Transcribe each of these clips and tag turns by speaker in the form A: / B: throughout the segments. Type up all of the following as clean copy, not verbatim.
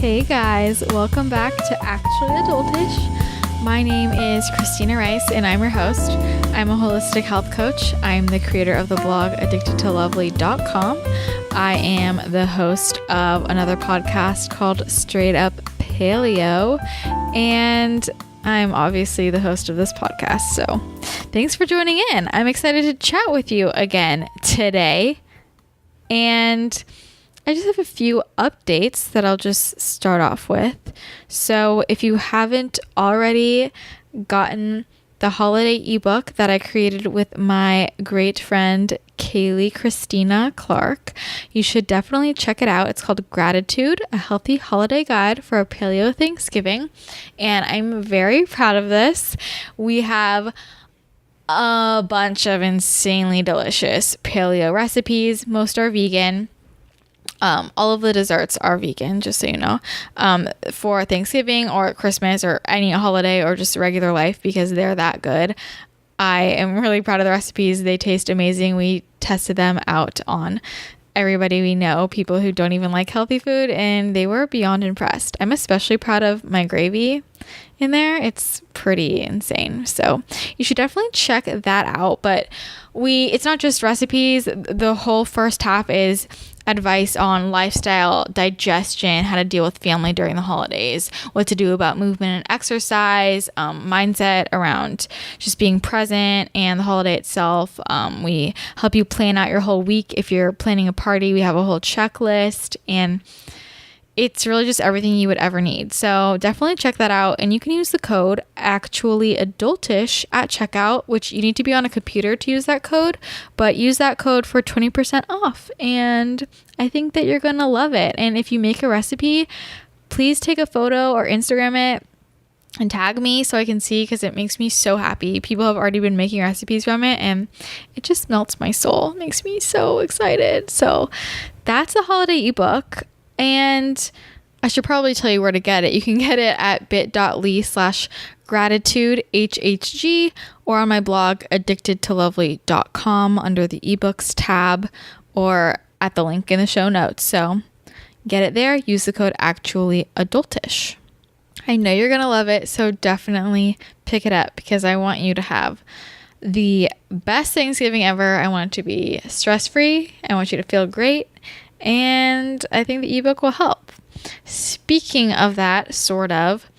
A: Hey guys, welcome back to Actually Adultish. My name is Christina Rice and I'm your host. I'm a holistic health coach. I'm the creator of the blog addictedtolovely.com. I am the host of another podcast called Straight Up Paleo, and I'm obviously the host of this podcast. So thanks for joining in. I'm excited to chat with you again today. And I just have a few updates that I'll just start off with. So if you haven't already gotten the holiday ebook that I created with my great friend Kaylee Christina Clark, you should definitely check it out. It's called Gratitude, a healthy holiday guide for a paleo Thanksgiving. And I'm very proud of this. We have a bunch of insanely delicious paleo recipes. Most are vegan. All of the desserts are vegan, just so you know, for Thanksgiving or Christmas or any holiday or just regular life, because they're that good. I am really proud of the recipes. They taste amazing. We tested them out on everybody we know, people who don't even like healthy food, and they were beyond impressed. I'm especially proud of my gravy in there. It's pretty insane. So you should definitely check that out. But it's not just recipes. The whole first half is advice on lifestyle, digestion, how to deal with family during the holidays, what to do about movement and exercise, mindset around just being present and the holiday itself. We help you plan out your whole week. If you're planning a party, we have a whole checklist, and it's really just everything you would ever need. So definitely check that out. And you can use the code ActuallyAdultish at checkout, which you need to be on a computer to use that code, but use that code for 20% off. And I think that you're going to love it. And if you make a recipe, please take a photo or Instagram it and tag me so I can see, because it makes me so happy. People have already been making recipes from it, and it just melts my soul. It makes me so excited. So that's the holiday ebook. And I should probably tell you where to get it. You can get it at bit.ly/gratitudehhg or on my blog addictedtolovely.com under the ebooks tab or at the link in the show notes. So get it there. Use the code ActuallyAdultish. I know you're going to love it, so definitely pick it up, because I want you to have the best Thanksgiving ever. I want it to be stress-free. I want you to feel great. And I think the ebook will help. Speaking of that, sort of,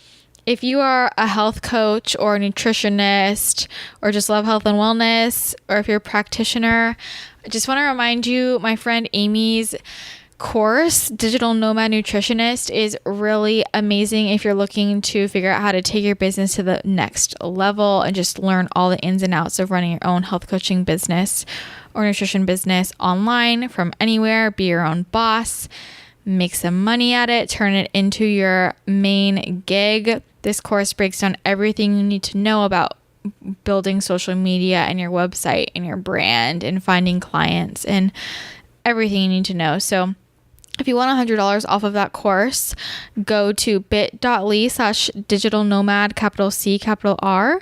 A: if you are a health coach or a nutritionist or just love health and wellness, or if you're a practitioner, I just want to remind you, my friend Amy's course, Digital Nomad Nutritionist, is really amazing if you're looking to figure out how to take your business to the next level and just learn all the ins and outs of running your own health coaching business or nutrition business online from anywhere. Be your own boss, make some money at it, turn it into your main gig. This course breaks down everything you need to know about building social media and your website and your brand and finding clients and everything you need to know. So if you want $100 off of that course, go to bit.ly/digitalnomad, capital C, capital R,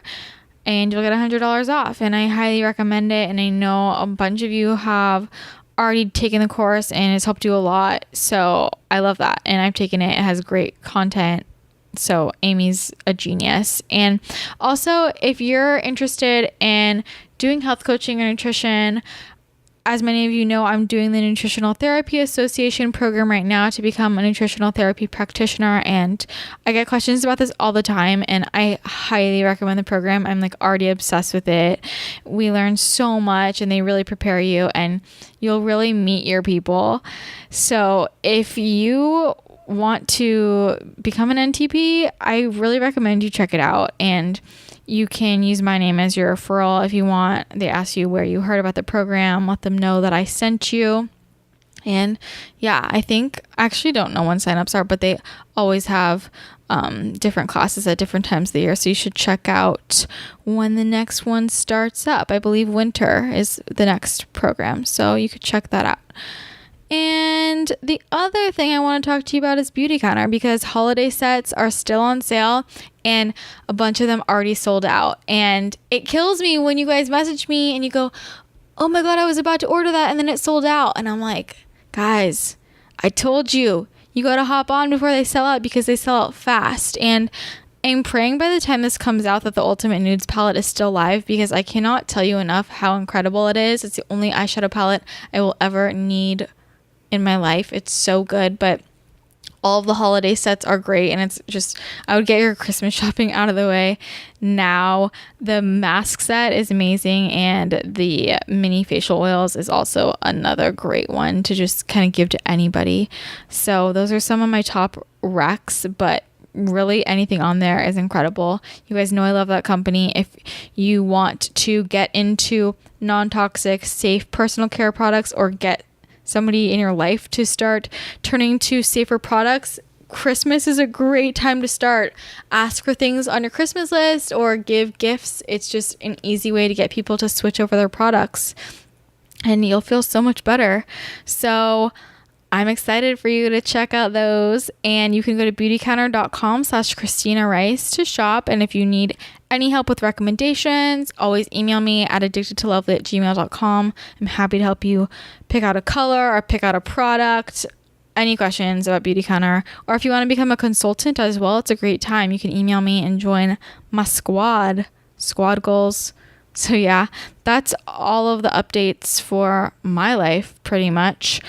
A: and you'll get $100 off. And I highly recommend it. And I know a bunch of you have already taken the course and it's helped you a lot. So I love that. And I've taken it. It has great content. So Amy's a genius. And also, if you're interested in doing health coaching or nutrition, as many of you know, I'm doing the Nutritional Therapy Association program right now to become a nutritional therapy practitioner, and I get questions about this all the time, and I highly recommend the program. I'm already obsessed with it. We learn so much, and they really prepare you, and you'll really meet your people. So if you want to become an NTP, I really recommend you check it out. And you can use my name as your referral if you want. They ask you where you heard about the program. Let them know that I sent you. And yeah, I actually don't know when signups are, but they always have different classes at different times of the year. So you should check out when the next one starts up. I believe winter is the next program. So you could check that out. And the other thing I want to talk to you about is Beauty Counter, because holiday sets are still on sale and a bunch of them already sold out. And it kills me when you guys message me and you go, oh my God, I was about to order that and then it sold out. And I'm like, guys, I told you, you got to hop on before they sell out, because they sell out fast. And I'm praying by the time this comes out that the Ultimate Nudes palette is still live, because I cannot tell you enough how incredible it is. It's the only eyeshadow palette I will ever need in my life. It's so good, but all of the holiday sets are great, and it's just, I would get your Christmas shopping out of the way now. The mask set is amazing, and the mini facial oils is also another great one to just kind of give to anybody. So those are some of my top recs, but really anything on there is incredible. You guys know I love that company. If you want to get into non-toxic, safe personal care products, or get somebody in your life to start turning to safer products, Christmas is a great time to start. Ask for things on your Christmas list or give gifts. It's just an easy way to get people to switch over their products, and you'll feel so much better. So I'm excited for you to check out those, and you can go to beautycounter.com/Christina Rice to shop. And if you need any help with recommendations, always email me at addictedtolovely@gmail.com. I'm happy to help you pick out a color or pick out a product. Any questions about Beauty Counter, or if you want to become a consultant as well, it's a great time. You can email me and join my squad goals. So yeah, that's all of the updates for my life pretty much.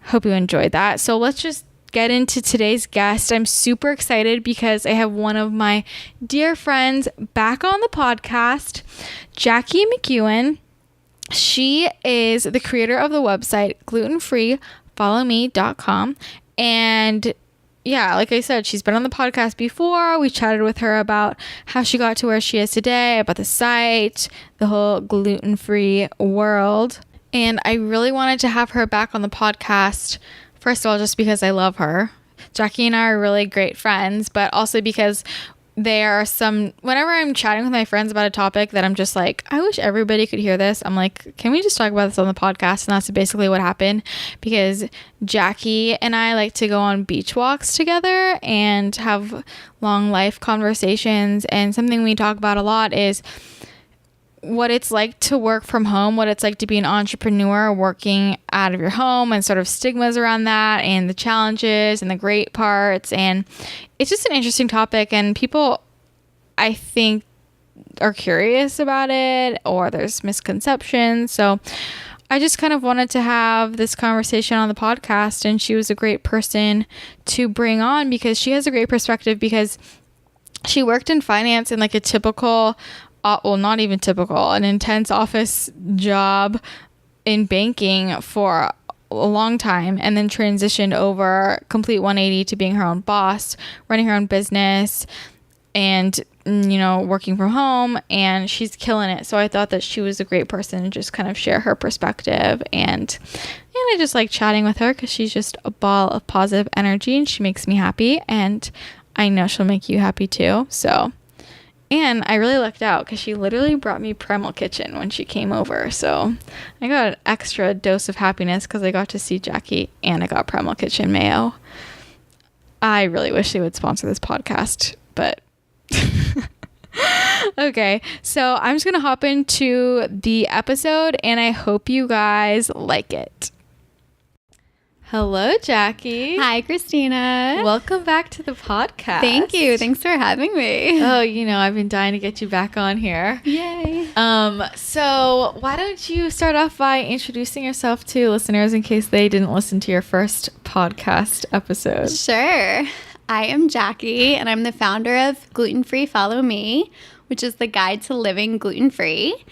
A: Hope you enjoyed that. So let's just get into today's guest. I'm super excited because I have one of my dear friends back on the podcast, Jackie McEwan. She is the creator of the website gluten-free followme.com. And yeah, like I said, she's been on the podcast before. We chatted with her about how she got to where she is today, about the site, the whole gluten-free world. And I really wanted to have her back on the podcast, first of all, just because I love her. Jackie and I are really great friends, but also because there are whenever I'm chatting with my friends about a topic that I'm just like, I wish everybody could hear this, I'm like, can we just talk about this on the podcast? And that's basically what happened, because Jackie and I like to go on beach walks together and have long life conversations. And something we talk about a lot is what it's like to work from home, what it's like to be an entrepreneur working out of your home, and sort of stigmas around that, and the challenges and the great parts. And it's just an interesting topic, and people, I think, are curious about it, or there's misconceptions. So I just kind of wanted to have this conversation on the podcast, and she was a great person to bring on because she has a great perspective, because she worked in finance in like a typical, well, not even typical, an intense office job in banking for a long time, and then transitioned over, complete 180, to being her own boss, running her own business, and, you know, working from home, and she's killing it. So I thought that she was a great person to just kind of share her perspective, and I just like chatting with her because she's just a ball of positive energy, and she makes me happy, and I know she'll make you happy too. So, and I really lucked out because she literally brought me Primal Kitchen when she came over. So I got an extra dose of happiness because I got to see Jackie, and I got Primal Kitchen mayo. I really wish they would sponsor this podcast, but okay. So I'm just going to hop into the episode, and I hope you guys like it. Hello, Jackie.
B: Hi, Christina.
A: Welcome back to the podcast.
B: Thank you. Thanks for having me.
A: Oh, you know, I've been dying to get you back on here.
B: Yay.
A: So why don't you start off by introducing yourself to listeners in case they didn't listen to your first podcast episode?
B: Sure. I am Jackie, and I'm the founder of Gluten-Free Follow Me, which is the guide to living gluten-free.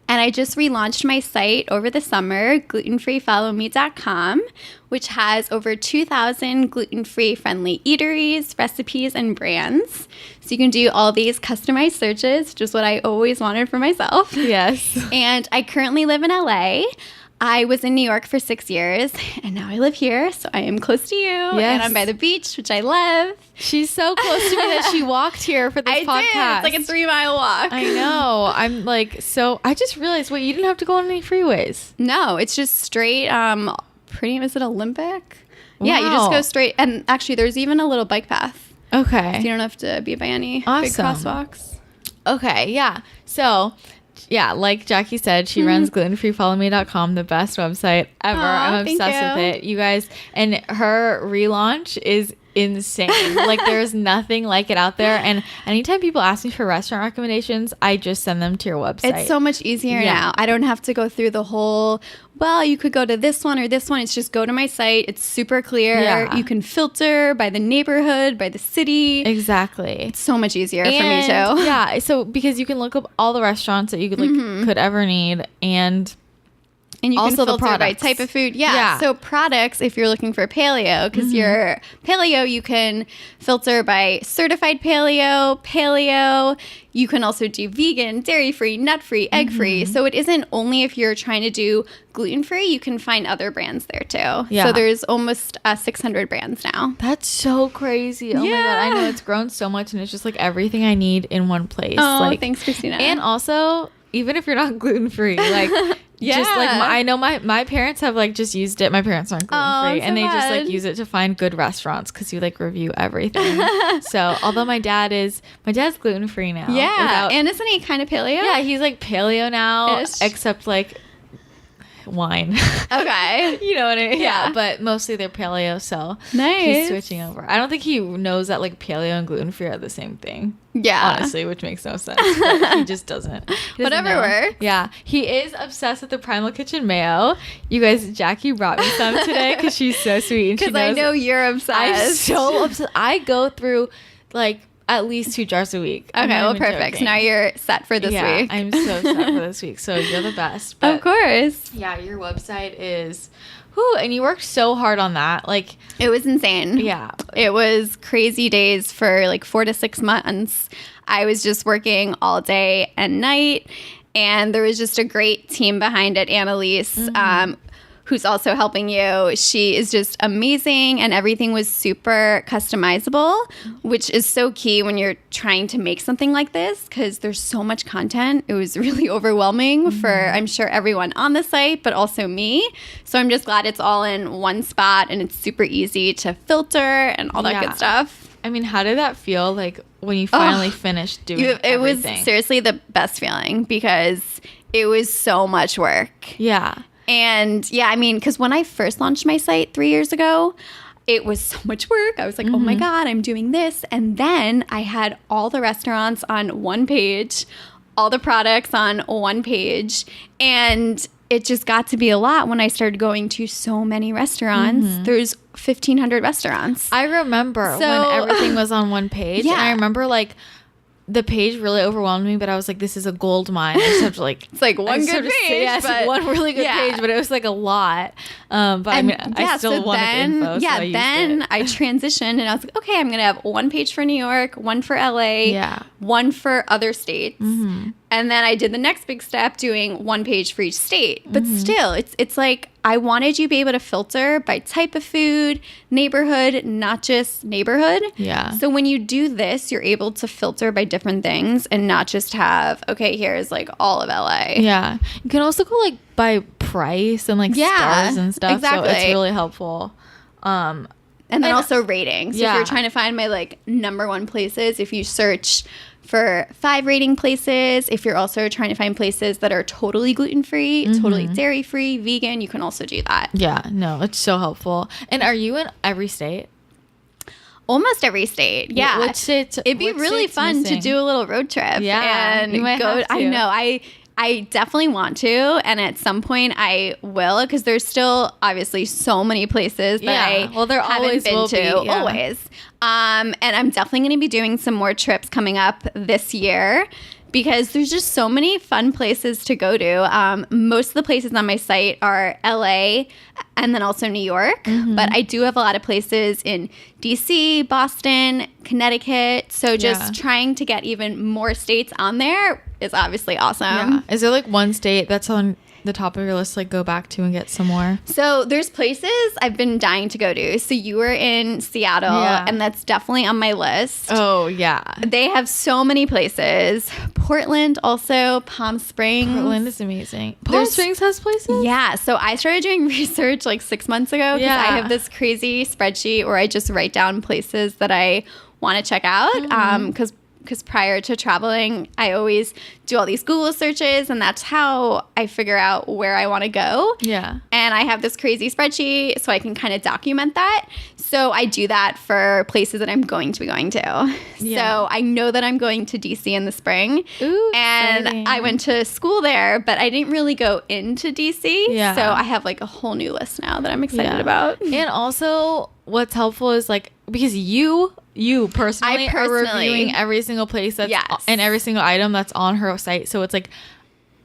B: And I just relaunched my site over the summer, glutenfreefollowme.com, which has over 2,000 gluten-free friendly eateries, recipes, and brands. So you can do all these customized searches, which is what I always wanted for myself.
A: Yes.
B: And I currently live in LA. I was in New York for 6 years, and now I live here, so I am close to you.
A: Yes.
B: And I'm by the beach, which I love.
A: She's so close to me that she walked here for this podcast.
B: I did. It's like a 3-mile walk.
A: I know. I'm like, so I just realized, wait, you didn't have to go on any freeways.
B: No, it's just straight, is it Olympic?
A: Wow.
B: Yeah, you just go straight. And actually, there's even a little bike path.
A: Okay.
B: So you don't have to be by any big
A: Awesome.
B: crosswalks.
A: Okay, yeah. So yeah, like Jackie said, she runs gluten-freefollowme.com, the best website ever. I'm obsessed with it. You guys, and her relaunch is insane. Like, there's nothing like it out there. And anytime people ask me for restaurant recommendations, I just send them to your website.
B: It's so much easier now. I don't have to go through the whole, well, you could go to this one or this one. It's just go to my site. It's super clear.
A: Yeah.
B: You can filter by the neighborhood, by the city.
A: Exactly.
B: It's so much easier for me too.
A: Yeah. So because you can look up all the restaurants that you could ever need, and
B: you
A: also
B: can
A: the
B: filter by
A: products.
B: type of food. Yeah. So products, if you're looking for paleo, because you're paleo, you can filter by certified paleo. You can also do vegan, dairy-free, nut-free, egg-free. So it isn't only if you're trying to do gluten-free, you can find other brands there too.
A: Yeah.
B: So there's almost 600 brands now.
A: That's so crazy. Oh my God. I know it's grown so much, and it's just like everything I need in one place.
B: Oh,
A: like,
B: thanks, Christina.
A: And also, even if you're not gluten-free, like, just like I know my parents have like just used it. My parents aren't gluten-free, and they just like use it to find good restaurants because you like review everything. So although my dad's gluten-free now.
B: Yeah. And isn't he kind of paleo?
A: Yeah, he's like paleo now,
B: Ish.
A: except like wine.
B: Okay.
A: You know what I mean?
B: Yeah.
A: But mostly they're paleo, so
B: Nice.
A: he's switching over. I don't think he knows that like paleo and gluten-free are the same thing.
B: Yeah.
A: Honestly, which makes no sense. But he just doesn't. He doesn't
B: Whatever
A: know.
B: works.
A: Yeah. He is obsessed with the Primal Kitchen mayo. You guys, Jackie brought me some today because she's so sweet.
B: Because I know you're obsessed.
A: I'm so obsessed. I go through like at least 2 jars a week.
B: Okay, well, perfect. So now you're set for this week.
A: I'm so set for this week. So you're the best. But
B: of course.
A: yeah, your website is, whew, and you worked so hard on that. Like,
B: it was insane.
A: Yeah.
B: It was crazy days for like 4 to 6 months. I was just working all day and night, and there was just a great team behind it. Annalise, who's also helping you. She is just amazing, and everything was super customizable, which is so key when you're trying to make something like this because there's so much content. It was really overwhelming for, I'm sure, everyone on the site, but also me. So I'm just glad it's all in one spot, and it's super easy to filter and all that good stuff.
A: I mean, how did that feel like when you finally finished doing everything?
B: It was seriously the best feeling because it was so much work.
A: Yeah.
B: And yeah, I mean, because when I first launched my site 3 years ago, it was so much work. I was like, oh my God, I'm doing this. And then I had all the restaurants on one page, all the products on one page. And it just got to be a lot when I started going to so many restaurants. There's 1,500 restaurants.
A: I remember when everything was on one page.
B: Yeah.
A: And I remember like the page really overwhelmed me, but I was like, this is a gold mine. I just have to like,
B: it's like one good page.
A: Yes, one really good page, but it was like a lot. But I mean, I still wanted the info.
B: Yeah,
A: so
B: then I transitioned and I was like, okay, I'm going to have one page for New York, one for LA, one for other states. And then I did the next big step doing one page for each state. But still, it's like I wanted you to be able to filter by type of food, neighborhood, not just neighborhood.
A: Yeah.
B: So when you do this, you're able to filter by different things and not just have, okay, here's like all of LA.
A: Yeah. You can also go like by price and like stars and stuff.
B: Exactly.
A: So it's really helpful.
B: And then also ratings. So if you're trying to find my like #1 places, if you search for 5 rating places, if you're also trying to find places that are totally gluten-free, totally dairy-free, vegan, you can also do that.
A: Yeah, no, it's so helpful. And are you in every state?
B: Almost every state. Yeah.
A: Which state?
B: It'd be really fun to do a little road trip.
A: Yeah.
B: And
A: you might
B: go.
A: have to.
B: I know. I definitely want to, and at some point I will, because there's still obviously so many places that I haven't been to. Always. And I'm definitely going to be doing some more trips coming up this year, because there's just so many fun places to go to. Most of the places on my site are LA and then also New York. But I do have a lot of places in DC, Boston, Connecticut. So just trying to get even more states on there is obviously awesome.
A: Yeah. Is there like one state that's on the top of your list to like go back to and get some more?
B: So there's places I've been dying to go to. So you were in Seattle, and that's definitely on my list.
A: Oh, yeah.
B: They have so many places. Portland also, Palm Springs.
A: Portland is amazing. Palm Springs has places?
B: Yeah. So I started doing research like 6 months ago because I have this crazy spreadsheet where I just write down places that I want to check out. Because prior to traveling, I always do all these Google searches, and that's how I figure out where I want to go.
A: Yeah.
B: And I have this crazy spreadsheet so I can kind of document that. So I do that for places that I'm going to be going to.
A: Yeah.
B: So I know that I'm going to DC in the spring.
A: Ooh,
B: and
A: exciting.
B: I went to school there, but I didn't really go into DC.
A: Yeah.
B: So I have like a whole new list now that I'm excited about.
A: And also what's helpful is like, because you personally are reviewing every single place that's and every single item that's on her site. So it's like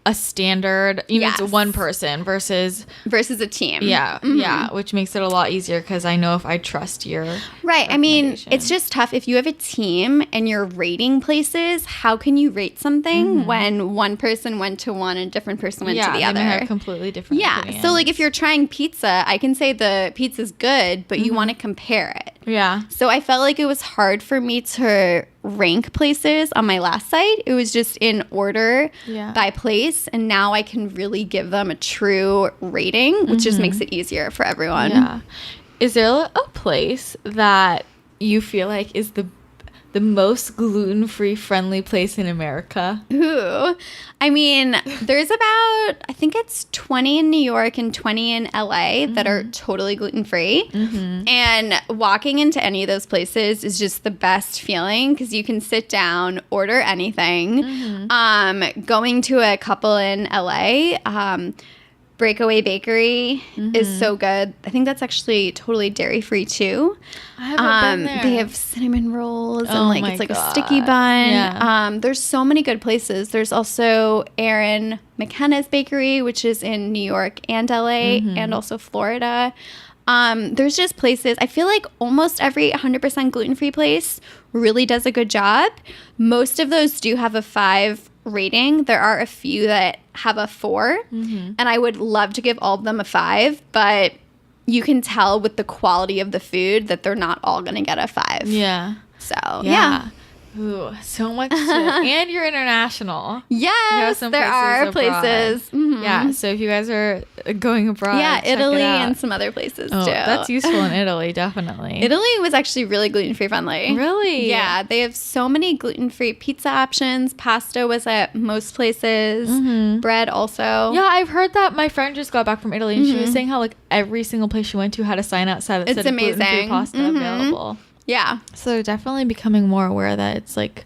A: a standard, it's one person versus
B: a team.
A: Yeah. Yeah. Which makes it a lot easier because I know if I trust your
B: right. I mean, it's just tough. If you have a team and you're rating places, how can you rate something when one person went to one and a different person went to the other?
A: They may have completely different opinions.
B: So like if you're trying pizza, I can say the pizza's good, but you want to compare it.
A: Yeah.
B: So I felt like it was hard for me to rank places on my last site. It was just in order by place. And now I can really give them a true rating, which just makes it easier for everyone.
A: Yeah. Is there a place that you feel like is the most gluten-free friendly place in America?
B: Ooh. I mean, there's about, I think it's 20 in New York and 20 in LA that are totally gluten-free. And walking into any of those places is just the best feeling because you can sit down, order anything. Going to a couple in LA, Breakaway Bakery is so good. I think that's actually totally dairy-free too.
A: I haven't been there.
B: They have cinnamon rolls and it's like a sticky bun.
A: Yeah.
B: There's so many good places. There's also Aaron McKenna's Bakery, which is in New York and LA and also Florida. There's just places. I feel like almost every 100% gluten-free place really does a good job. Most of those do have a 5 rating. There are a few that have a 4, and I would love to give all of them a 5, but you can tell with the quality of the food that they're not all going to get a 5.
A: Yeah.
B: So,
A: yeah. Ooh, so much shit. And you're international.
B: Yes, there are places.
A: Yeah, so if you guys are going abroad, check
B: Italy
A: it out.
B: and some other places too.
A: That's useful in Italy, definitely.
B: Italy was actually really gluten-free friendly.
A: Really?
B: Yeah, they have so many gluten-free pizza options. Pasta was at most places. Bread also.
A: Yeah, I've heard that. My friend just got back from Italy, and she was saying how like every single place she went to had a sign outside that said gluten-free pasta available.
B: Yeah.
A: So they're definitely becoming more aware that it's like,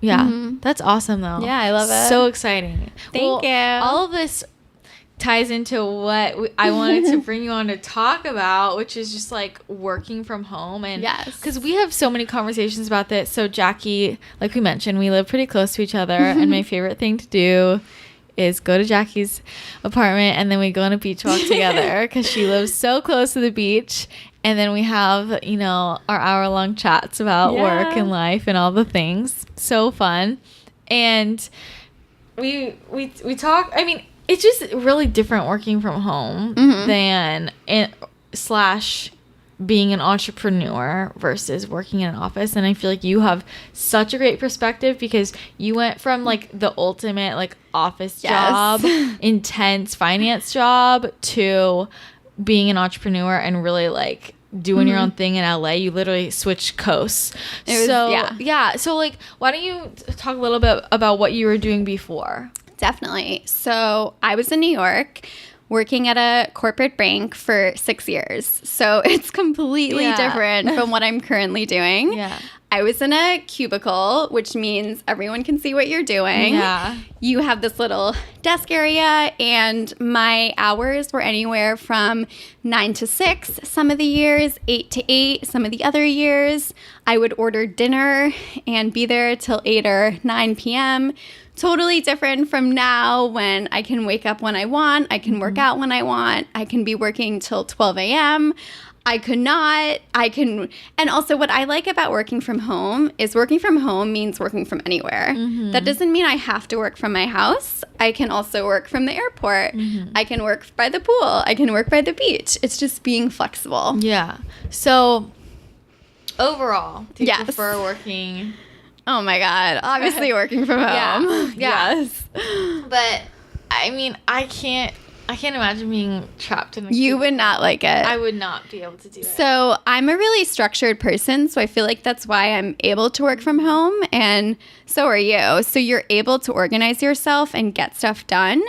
A: that's awesome though.
B: Yeah, I love it.
A: So exciting.
B: Thank you.
A: All of this ties into what I wanted to bring you on to talk about, which is just like working from home. And because we have so many conversations about this. So Jackie, like we mentioned, we live pretty close to each other, and my favorite thing to do is go to Jackie's apartment and then we go on a beach walk together because she lives so close to the beach. And then we have, our hour-long chats about work and life and all the things. So fun. And we talk, I mean, it's just really different working from home than / being an entrepreneur versus working in an office. And I feel like you have such a great perspective because you went from like the ultimate like office job, intense finance job to being an entrepreneur and really like doing your own thing in LA. You literally switched coasts. So like why don't you talk a little bit about what you were doing before?
B: Definitely. So I was in New York working at a corporate bank for 6 years. So it's completely different from what I'm currently doing. I was in a cubicle, which means everyone can see what you're doing. You have this little desk area, and my hours were anywhere from 9 to 6 some of the years, 8 to 8 some of the other years. I would order dinner and be there till 8 or 9 p.m., totally different from now when I can wake up when I want, I can work out when I want, I can be working till 12 a.m. And also what I like about working from home is working from home means working from anywhere. That doesn't mean I have to work from my house. I can also work from the airport. I can work by the pool. I can work by the beach. It's just being flexible.
A: Yeah. So overall, do you prefer working...
B: Oh my God. Obviously working from home.
A: Yes. But I mean, I can't I can't imagine being trapped in a
B: You would
A: cubicle.
B: not like it.
A: I would not be able to do it.
B: So I'm a really structured person, so I feel like that's why I'm able to work from home, and so are you. So you're able to organize yourself and get stuff done.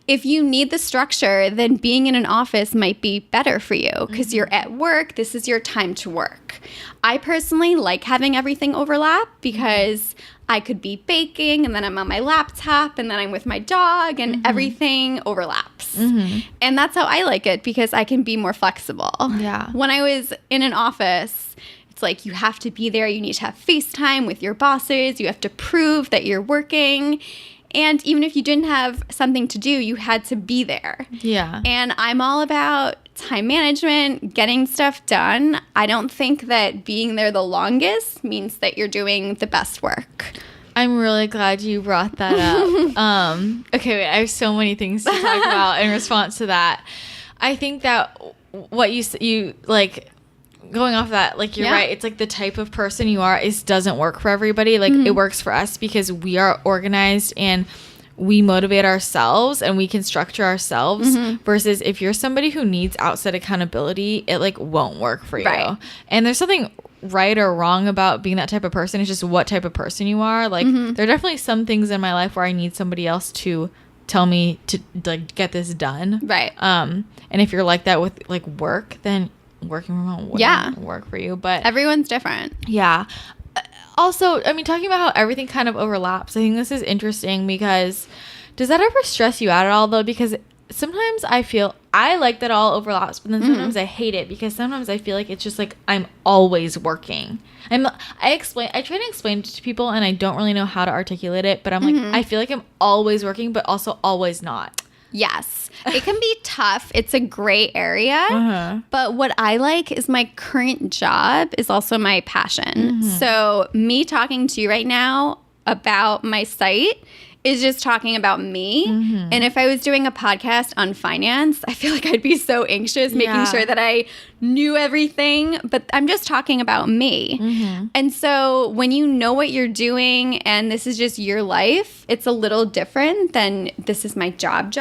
B: If you need the structure, then being in an office might be better for you because you're at work. This is your time to work. I personally like having everything overlap because I could be baking and then I'm on my laptop and then I'm with my dog and everything overlaps. And that's how I like it because I can be more flexible.
A: Yeah.
B: When I was in an office, it's like you have to be there. You need to have FaceTime with your bosses. You have to prove that you're working. And even if you didn't have something to do, you had to be there.
A: Yeah.
B: And I'm all about time management, getting stuff done. I don't think that being there the longest means that you're doing the best work.
A: I'm really glad you brought that up. Okay, wait, I have so many things to talk about in response to that. I think that what you like, going off that, like, you're right. It's like the type of person you are doesn't work for everybody. Like, it works for us because we are organized and we motivate ourselves and we can structure ourselves versus if you're somebody who needs outside accountability, it like won't work for you. Right. And there's something right or wrong about being that type of person. It's just what type of person you are. Like, there are definitely some things in my life where I need somebody else to tell me to like get this done. Right. And if you're like that with like work, then working from home wouldn't work for you. But
B: everyone's different.
A: Yeah. Also, I mean, talking about how everything kind of overlaps, I think this is interesting because does that ever stress you out at all, though? Because sometimes I feel I like that all overlaps, but then sometimes I hate it because sometimes I feel like it's just like I'm always working. I try to explain it to people and I don't really know how to articulate it, but I'm like, I feel like I'm always working, but also always not.
B: Yes. It can be tough. It's a gray area. But what I like is my current job is also my passion. So me talking to you right now about my site is just talking about me. And if I was doing a podcast on finance, I feel like I'd be so anxious making sure that I knew everything, but I'm just talking about me. And so when you know what you're doing and this is just your life, it's a little different than this is my job.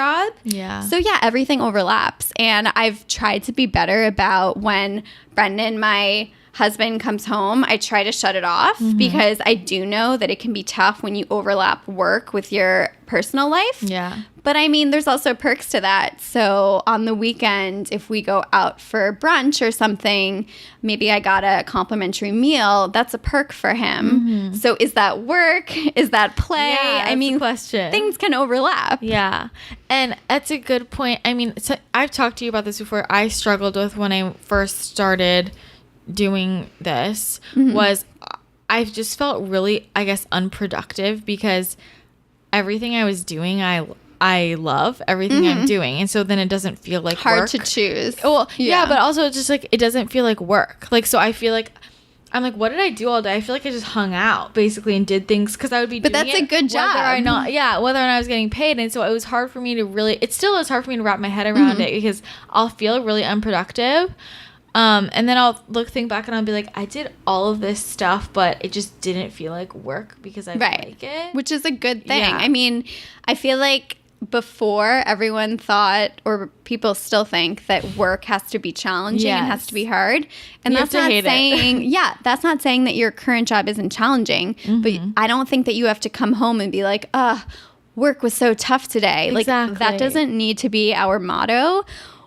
B: Yeah. So yeah, everything overlaps. And I've tried to be better about when Brendan, my husband, comes home, I try to shut it off because I do know that it can be tough when you overlap work with your personal life. Yeah. But I mean, there's also perks to that. So on the weekend, if we go out for brunch or something, maybe I got a complimentary meal. That's a perk for him. So is that work? Is that play?
A: Yeah,
B: I mean,
A: question.
B: Things can overlap.
A: Yeah. And that's a good point. I mean, so I've talked to you about this before. I struggled with when I first started doing this was I've just felt really, I guess, unproductive because everything I was doing, I love everything I'm doing. And so then it doesn't feel like
B: hard
A: work.
B: to choose.
A: Well, yeah, but also it's just like, it doesn't feel like work. Like, so I feel like, I'm like, what did I do all day? I feel like I just hung out basically and did things because I would be doing it.
B: But that's a good job.
A: Whether or not I was getting paid. And so it was hard for me to really, it still is hard for me to wrap my head around it because I'll feel really unproductive. And then I'll think back and I'll be like, I did all of this stuff, but it just didn't feel like work because I like it.
B: Which is a good thing.
A: Yeah.
B: I mean, I feel like before everyone thought, or people still think, that work has to be challenging and has to be hard. And that's not saying, that's not saying that your current job isn't challenging, but I don't think that you have to come home and be like, work was so tough today.
A: Exactly.
B: Like, that doesn't need to be our motto.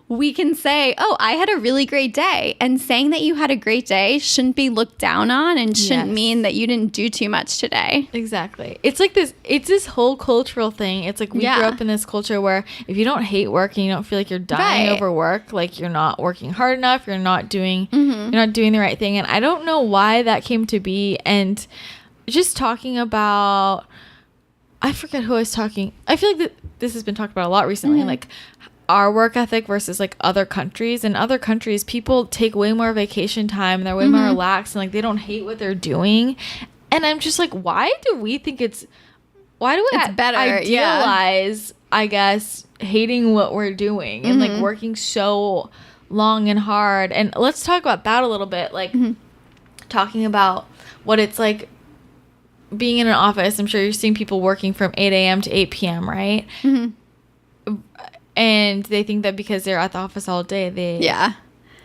B: We can say, I had a really great day. And saying that you had a great day shouldn't be looked down on and shouldn't mean that you didn't do too much today.
A: Exactly. It's like this whole cultural thing. It's like we grew up in this culture where if you don't hate work and you don't feel like you're dying over work, like you're not working hard enough, you're not doing the right thing. And I don't know why that came to be. And just talking about, I forget who I was talking. I feel like this has been talked about a lot recently. Like, our work ethic versus like other countries. In other countries, people take way more vacation time and they're way more relaxed and like they don't hate what they're doing. And I'm just like, why do we better idealize, I guess, hating what we're doing and like working so long and hard? And let's talk about that a little bit. Like talking about what it's like being in an office. I'm sure you're seeing people working from 8 a.m. to 8 p.m., right? And they think that because they're at the office all day,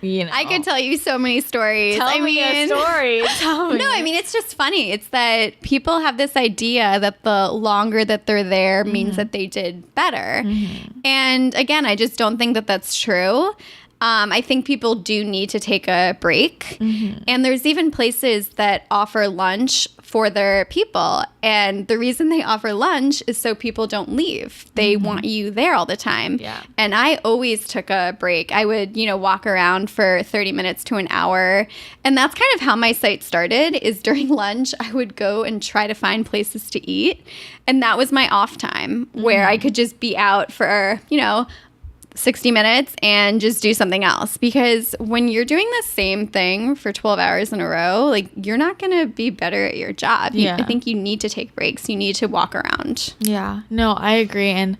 B: I could tell you so many stories.
A: Tell me a story. Tell me.
B: No, I mean, it's just funny. It's that people have this idea that the longer that they're there means that they did better. And again, I just don't think that that's true. I think people do need to take a break. And there's even places that offer lunch for their people. And the reason they offer lunch is so people don't leave. They want you there all the time.
A: Yeah.
B: And I always took a break. I would, walk around for 30 minutes to an hour. And that's kind of how my site started, is during lunch, I would go and try to find places to eat. And that was my off time where I could just be out for, 60 minutes and just do something else. Because when you're doing the same thing for 12 hours in a row, like, you're not going to be better at your job. I think you need to take breaks. You need to walk around.
A: Yeah. No, I agree. And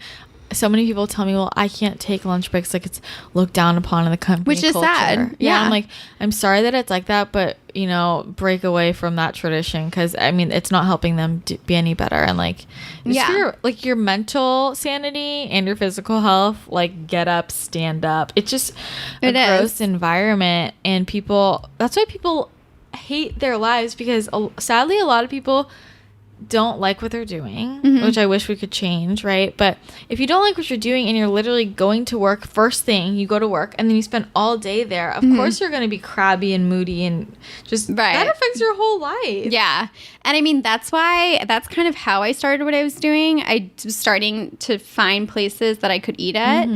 A: so many people tell me, well, I can't take lunch breaks. Like, it's looked down upon in the company
B: Which is
A: culture.
B: sad.
A: Yeah. I'm like, I'm sorry that it's like that, but, break away from that tradition. Because, I mean, it's not helping them be any better. And, like, for your mental sanity and your physical health, like, get up, stand up. It's just gross environment. And that's why people hate their lives, because sadly, a lot of people don't like what they're doing, which I wish we could change, right? But if you don't like what you're doing and you're literally going to work, first thing, you go to work and then you spend all day there, of course you're going to be crabby and moody, and just that affects your whole life.
B: Yeah. And I mean, that's kind of how I started what I was doing. I was starting to find places that I could eat at.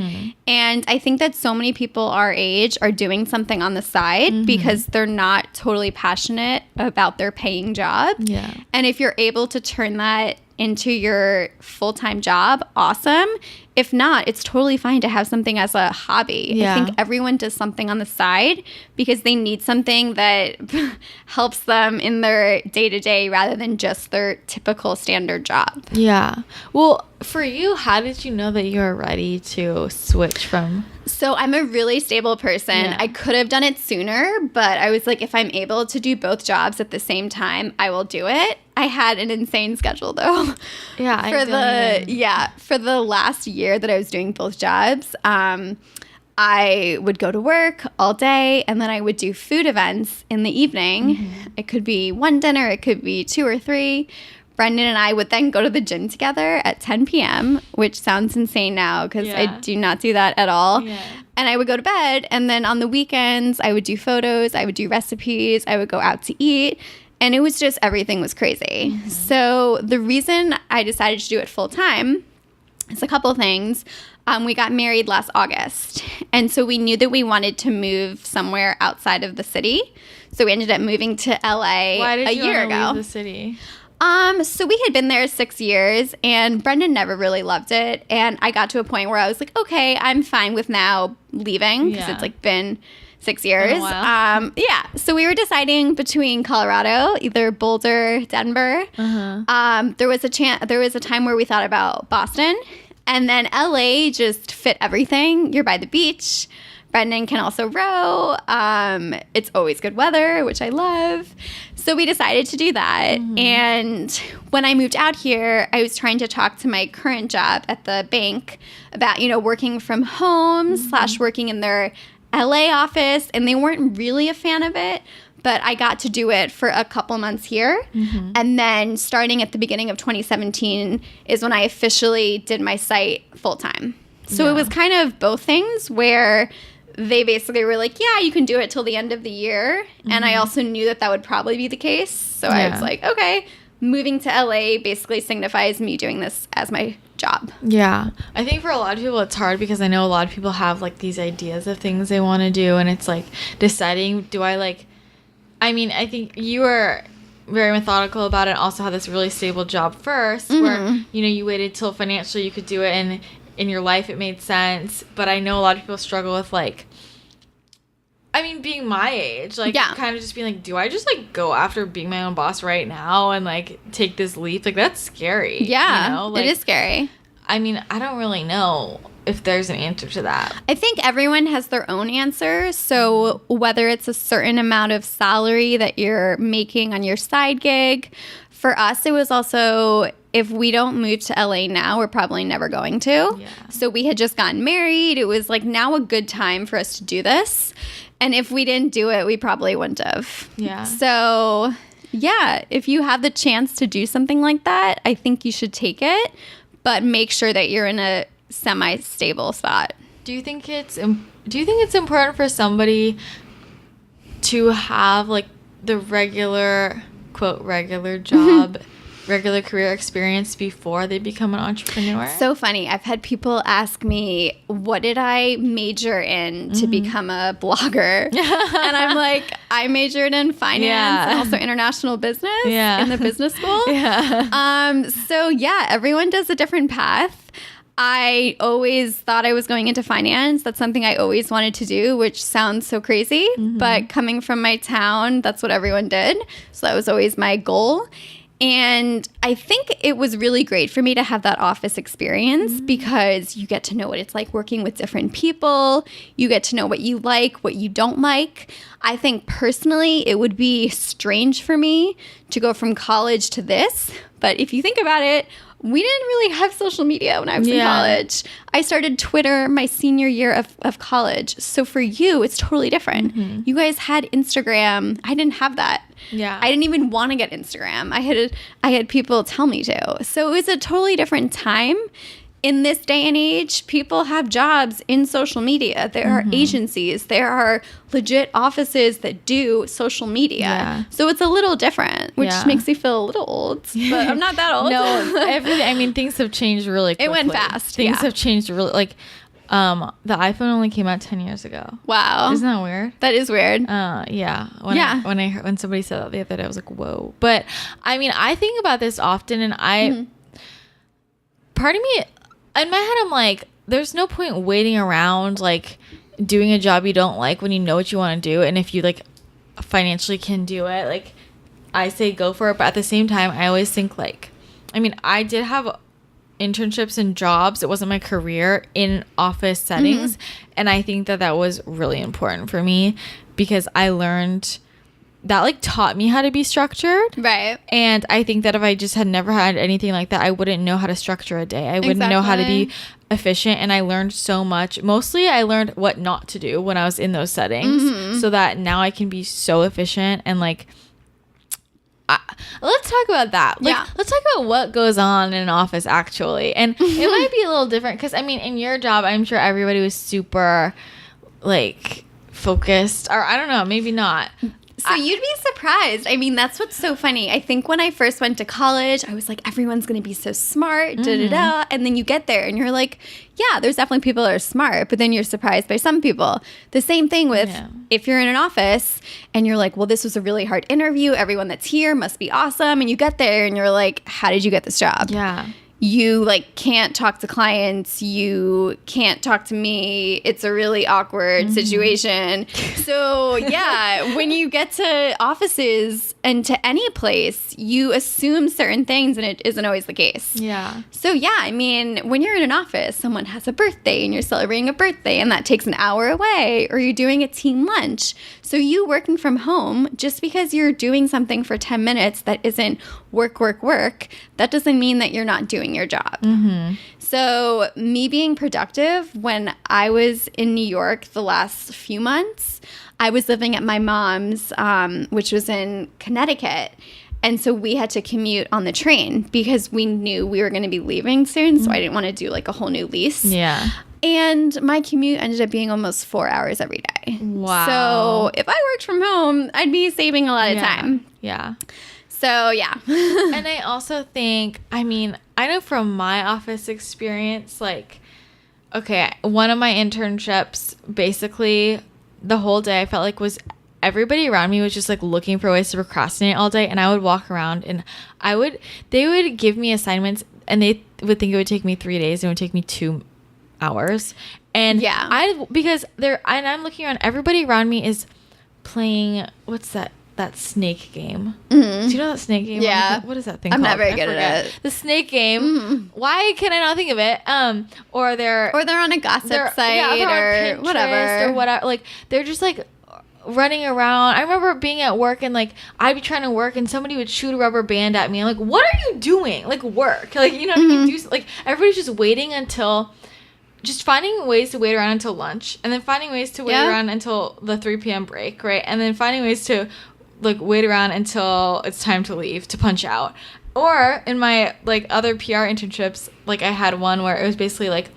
B: And I think that so many people our age are doing something on the side because they're not totally passionate about their paying job.
A: Yeah.
B: And if you're able to turn that into your full-time job, awesome. If not, it's totally fine to have something as a hobby.
A: Yeah.
B: I think everyone does something on the side because they need something that helps them in their day-to-day rather than just their typical standard job.
A: Yeah. Well, for you, how did you know that you were ready to switch from...
B: So I'm a really stable person.
A: Yeah.
B: I could have done it sooner, but I was like, if I'm able to do both jobs at the same time, I will do it. I had an insane schedule though.
A: Yeah.
B: For the last year that I was doing both jobs, I would go to work all day and then I would do food events in the evening. It could be one dinner, it could be 2 or 3. Brendan and I would then go to the gym together at 10 p.m., which sounds insane now because I do not do that at all. Yeah. And I would go to bed, and then on the weekends, I would do photos, I would do recipes, I would go out to eat, and it was just, everything was crazy. So the reason I decided to do it full time is a couple things. We got married last August, and so we knew that we wanted to move somewhere outside of the city. So we ended up moving to LA a year ago.
A: Why did you leave the city?
B: So we had been there 6 years, and Brendan never really loved it. And I got to a point where I was like, okay, I'm fine with now leaving because it's like been 6 years.
A: Been a while.
B: So we were deciding between Colorado, either Boulder, Denver. There was a time where we thought about Boston, and then LA just fit everything. You're by the beach. Brendan can also row. It's always good weather, which I love. So we decided to do that. And when I moved out here, I was trying to talk to my current job at the bank about, working from home / working in their LA office. And they weren't really a fan of it. But I got to do it for a couple months here. And then starting at the beginning of 2017 is when I officially did my site full time. So it was kind of both things where they basically were like, yeah, you can do it till the end of the year. And I also knew that would probably be the case. So I was like, okay, moving to LA basically signifies me doing this as my job.
A: Yeah. I think for a lot of people, it's hard because I know a lot of people have like these ideas of things they want to do. And it's like deciding, I think you were very methodical about it and also had this really stable job first where, you waited till financially you could do it and in your life it made sense. But I know a lot of people struggle with being my age, kind of just being like, do I just go after being my own boss right now and take this leap? That's scary.
B: Yeah, it is scary.
A: I don't really know if there's an answer to that.
B: I think everyone has their own answer. So whether it's a certain amount of salary that you're making on your side gig, for us, it was also if we don't move to LA now, we're probably never going to.
A: Yeah.
B: So we had just gotten married. It was like now a good time for us to do this. And if we didn't do it, we probably wouldn't have.
A: Yeah.
B: So yeah, if you have the chance to do something like that, I think you should take it, but make sure that you're in a semi-stable spot.
A: Do you think it's important for somebody to have like the regular, quote, regular job, regular career experience before they become an entrepreneur?
B: So funny. I've had people ask me, what did I major in to become a blogger? And I'm like, I majored in finance and also international business in the business school. So yeah, everyone does a different path. I always thought I was going into finance. That's something I always wanted to do, which sounds so crazy. But coming from my town, that's what everyone did. So that was always my goal. And I think it was really great for me to have that office experience because you get to know what it's like working with different people. You get to know what you like, what you don't like. I think personally, it would be strange for me to go from college to this. But if you think about it, we didn't really have social media when I was in college. I started Twitter my senior year of college. So for you, it's totally different. You guys had Instagram. I didn't have that.
A: Yeah.
B: I didn't even want to get Instagram. I had people tell me to. So it was a totally different time. In this day and age, people have jobs in social media. There are agencies. There are legit offices that do social media.
A: Yeah.
B: So it's a little different, which makes me feel a little old. But I'm not that old.
A: No, everything. I mean, things have changed really quickly.
B: It went fast.
A: Things have changed really, like, the iPhone only came out 10 years ago.
B: Wow.
A: Isn't that weird?
B: That is weird.
A: Yeah. When somebody said that the other day, I was like, whoa. But I mean, I think about this often, and part of me, in my head, I'm like, there's no point waiting around, like, doing a job you don't like when you know what you want to do. And if you, like, financially can do it, like, I say go for it. But at the same time, I always think, like, I mean, I did have internships and jobs. It wasn't my career in office settings. And I think that was really important for me because I learned that, like, taught me how to be structured.
B: Right.
A: And I think that if I just had never had anything like that, I wouldn't know how to structure a day. I wouldn't know how to be efficient. And I learned so much. Mostly I learned what not to do when I was in those settings so that now I can be so efficient. And, like, let's talk about that. Like, let's talk about what goes on in an office actually. And it might be a little different because, I mean, in your job, I'm sure everybody was super, like, focused, or I don't know, maybe not.
B: So you'd be surprised. I mean, that's what's so funny. I think when I first went to college, I was like, everyone's going to be so smart, da-da-da. And then you get there and you're like, yeah, there's definitely people that are smart. But then you're surprised by some people. The same thing with if you're in an office and you're like, well, this was a really hard interview. Everyone that's here must be awesome. And you get there and you're like, how did you get this job?
A: Yeah.
B: You, like, can't talk to clients. You can't talk to me. It's a really awkward situation. So, yeah, when you get to offices and to any place, you assume certain things, and it isn't always the case.
A: Yeah.
B: So, yeah, I mean, when you're in an office, someone has a birthday, and you're celebrating a birthday, and that takes an hour away, or you're doing a team lunch. So you working from home, just because you're doing something for 10 minutes that isn't work, that doesn't mean that you're not doing your job. So me being productive, when I was in New York the last few months, I was living at my mom's, which was in Connecticut. And so we had to commute on the train because we knew we were going to be leaving soon. So I didn't want to do, like, a whole new lease.
A: Yeah.
B: And my commute ended up being almost 4 hours every day.
A: Wow.
B: So if I worked from home, I'd be saving a lot of time.
A: Yeah.
B: So, yeah.
A: And I also think, I mean, I know from my office experience, like, okay, one of my internships, basically the whole day I felt like was everybody around me was just, like, looking for ways to procrastinate all day. And I would walk around and they would give me assignments and they would think it would take me 3 days and it would take me 2 hours. And because I'm looking around, everybody around me is playing, what's that snake game? Do you know that snake game?
B: Yeah.
A: What is that thing
B: I'm
A: called?
B: not very good at it.
A: The snake game. Why can I not think of it? Or they're
B: on a gossip site
A: they're on
B: or
A: Pinterest
B: whatever.
A: or whatever. Like, they're just, like, running around. I remember being at work and like I'd be trying to work and somebody would shoot a rubber band at me. I'm like, what are you doing? Like work. Like, you know what I mean? Like everybody's just waiting until, just finding ways to wait around until lunch, and then finding ways to wait around until the 3 p.m. break, right? And then finding ways to like wait around until it's time to leave, to punch out. Or in my like other PR internships, like I had one where it was basically like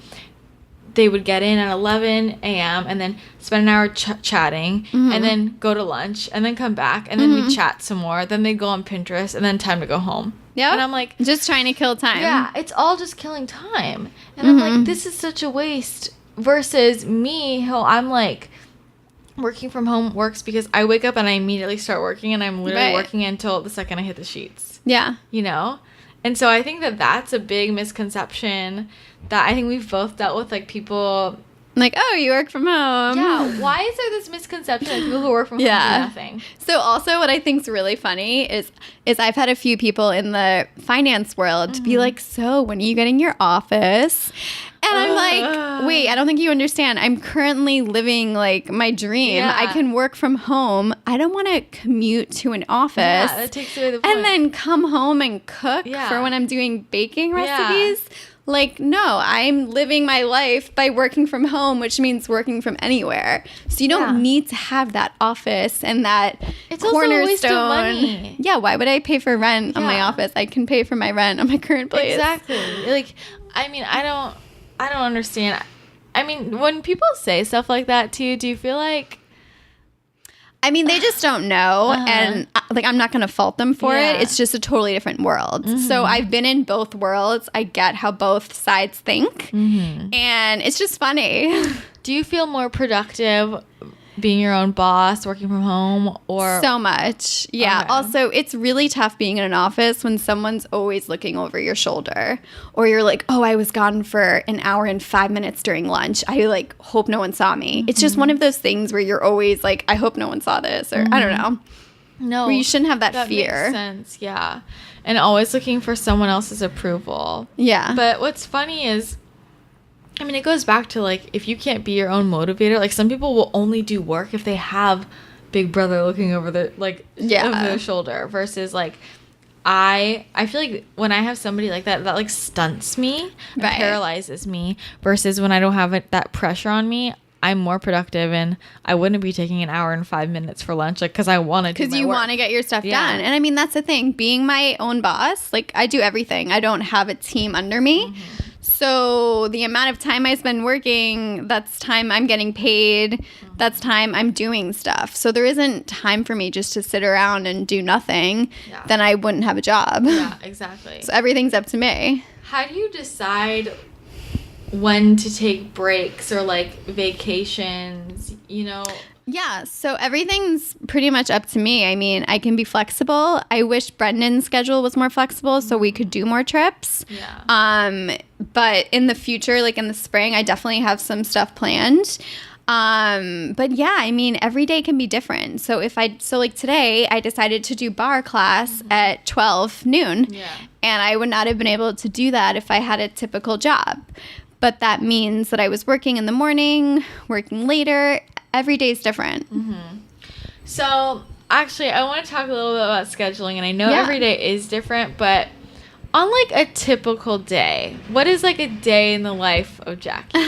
A: they would get in at 11 a.m. and then spend an hour chatting and then go to lunch and then come back and then we chat some more. Then they go on Pinterest and then time to go home.
B: Yeah.
A: And I'm like,
B: just trying to kill time.
A: Yeah, it's all just killing time. And I'm like, this is such a waste versus me, how I'm like, working from home works because I wake up and I immediately start working and I'm literally working until the second I hit the sheets.
B: Yeah.
A: You know? And so I think that that's a big misconception that I think we've both dealt with, like people
B: like, oh, you work from home.
A: Yeah. Why is there this misconception that people who work from home do nothing?
B: So also what I think is really funny is I've had a few people in the finance world be like, so when are you getting your office? And I'm like, wait, I don't think you understand. I'm currently living like my dream. Yeah. I can work from home. I don't want to commute to an office. Yeah,
A: that takes away the point.
B: And then come home and cook for when I'm doing baking recipes. Yeah. Like, no, I'm living my life by working from home, which means working from anywhere. So you don't need to have that office and that
A: it's
B: cornerstone.
A: Also a waste of money.
B: Yeah, why would I pay for rent on my office? I can pay for my rent on my current place.
A: Exactly. Like, I mean, I don't understand. I mean, when people say stuff like that to you, do you feel like...
B: I mean, they just don't know, and like I'm not going to fault them for it. It's just a totally different world. So I've been in both worlds. I get how both sides think, and it's just funny.
A: Do you feel more productive being your own boss, working from home, or...
B: So much. Yeah. Okay. Also, it's really tough being in an office when someone's always looking over your shoulder, or you're like, oh, I was gone for an hour and 5 minutes during lunch. I like hope no one saw me. It's just one of those things where you're always like, I hope no one saw this, or I don't know.
A: No.
B: Where you shouldn't have that fear.
A: Makes sense. Yeah. And always looking for someone else's approval.
B: Yeah.
A: But what's funny is, I mean, it goes back to, like, if you can't be your own motivator, like, some people will only do work if they have Big Brother looking over their, like, over their shoulder versus, like, I feel like when I have somebody like that, that, like, stunts me and paralyzes me versus when I don't have that pressure on me, I'm more productive and I wouldn't be taking an hour and 5 minutes for lunch, like, because I want to do my work.
B: Because you want to get your stuff done. And, I mean, that's the thing. Being my own boss, like, I do everything. I don't have a team under me. So the amount of time I spend working, that's time I'm getting paid. That's time I'm doing stuff. So there isn't time for me just to sit around and do nothing. Yeah. Then I wouldn't have a job.
A: Yeah, exactly.
B: So everything's up to me.
A: How do you decide when to take breaks or, like, vacations, you know?
B: Yeah, so everything's pretty much up to me. I mean, I can be flexible. I wish Brendan's schedule was more flexible so we could do more trips. Yeah. But in the future, like in the spring, I definitely have some stuff planned. But yeah, I mean, every day can be different. So like today, I decided to do bar class at 12 noon. Yeah. And I would not have been able to do that if I had a typical job. But that means that I was working in the morning, working later. Every day is different.
A: So, actually, I want to talk a little bit about scheduling. And I know every day is different, but on, like, a typical day, what is, like, a day in the life of Jackie?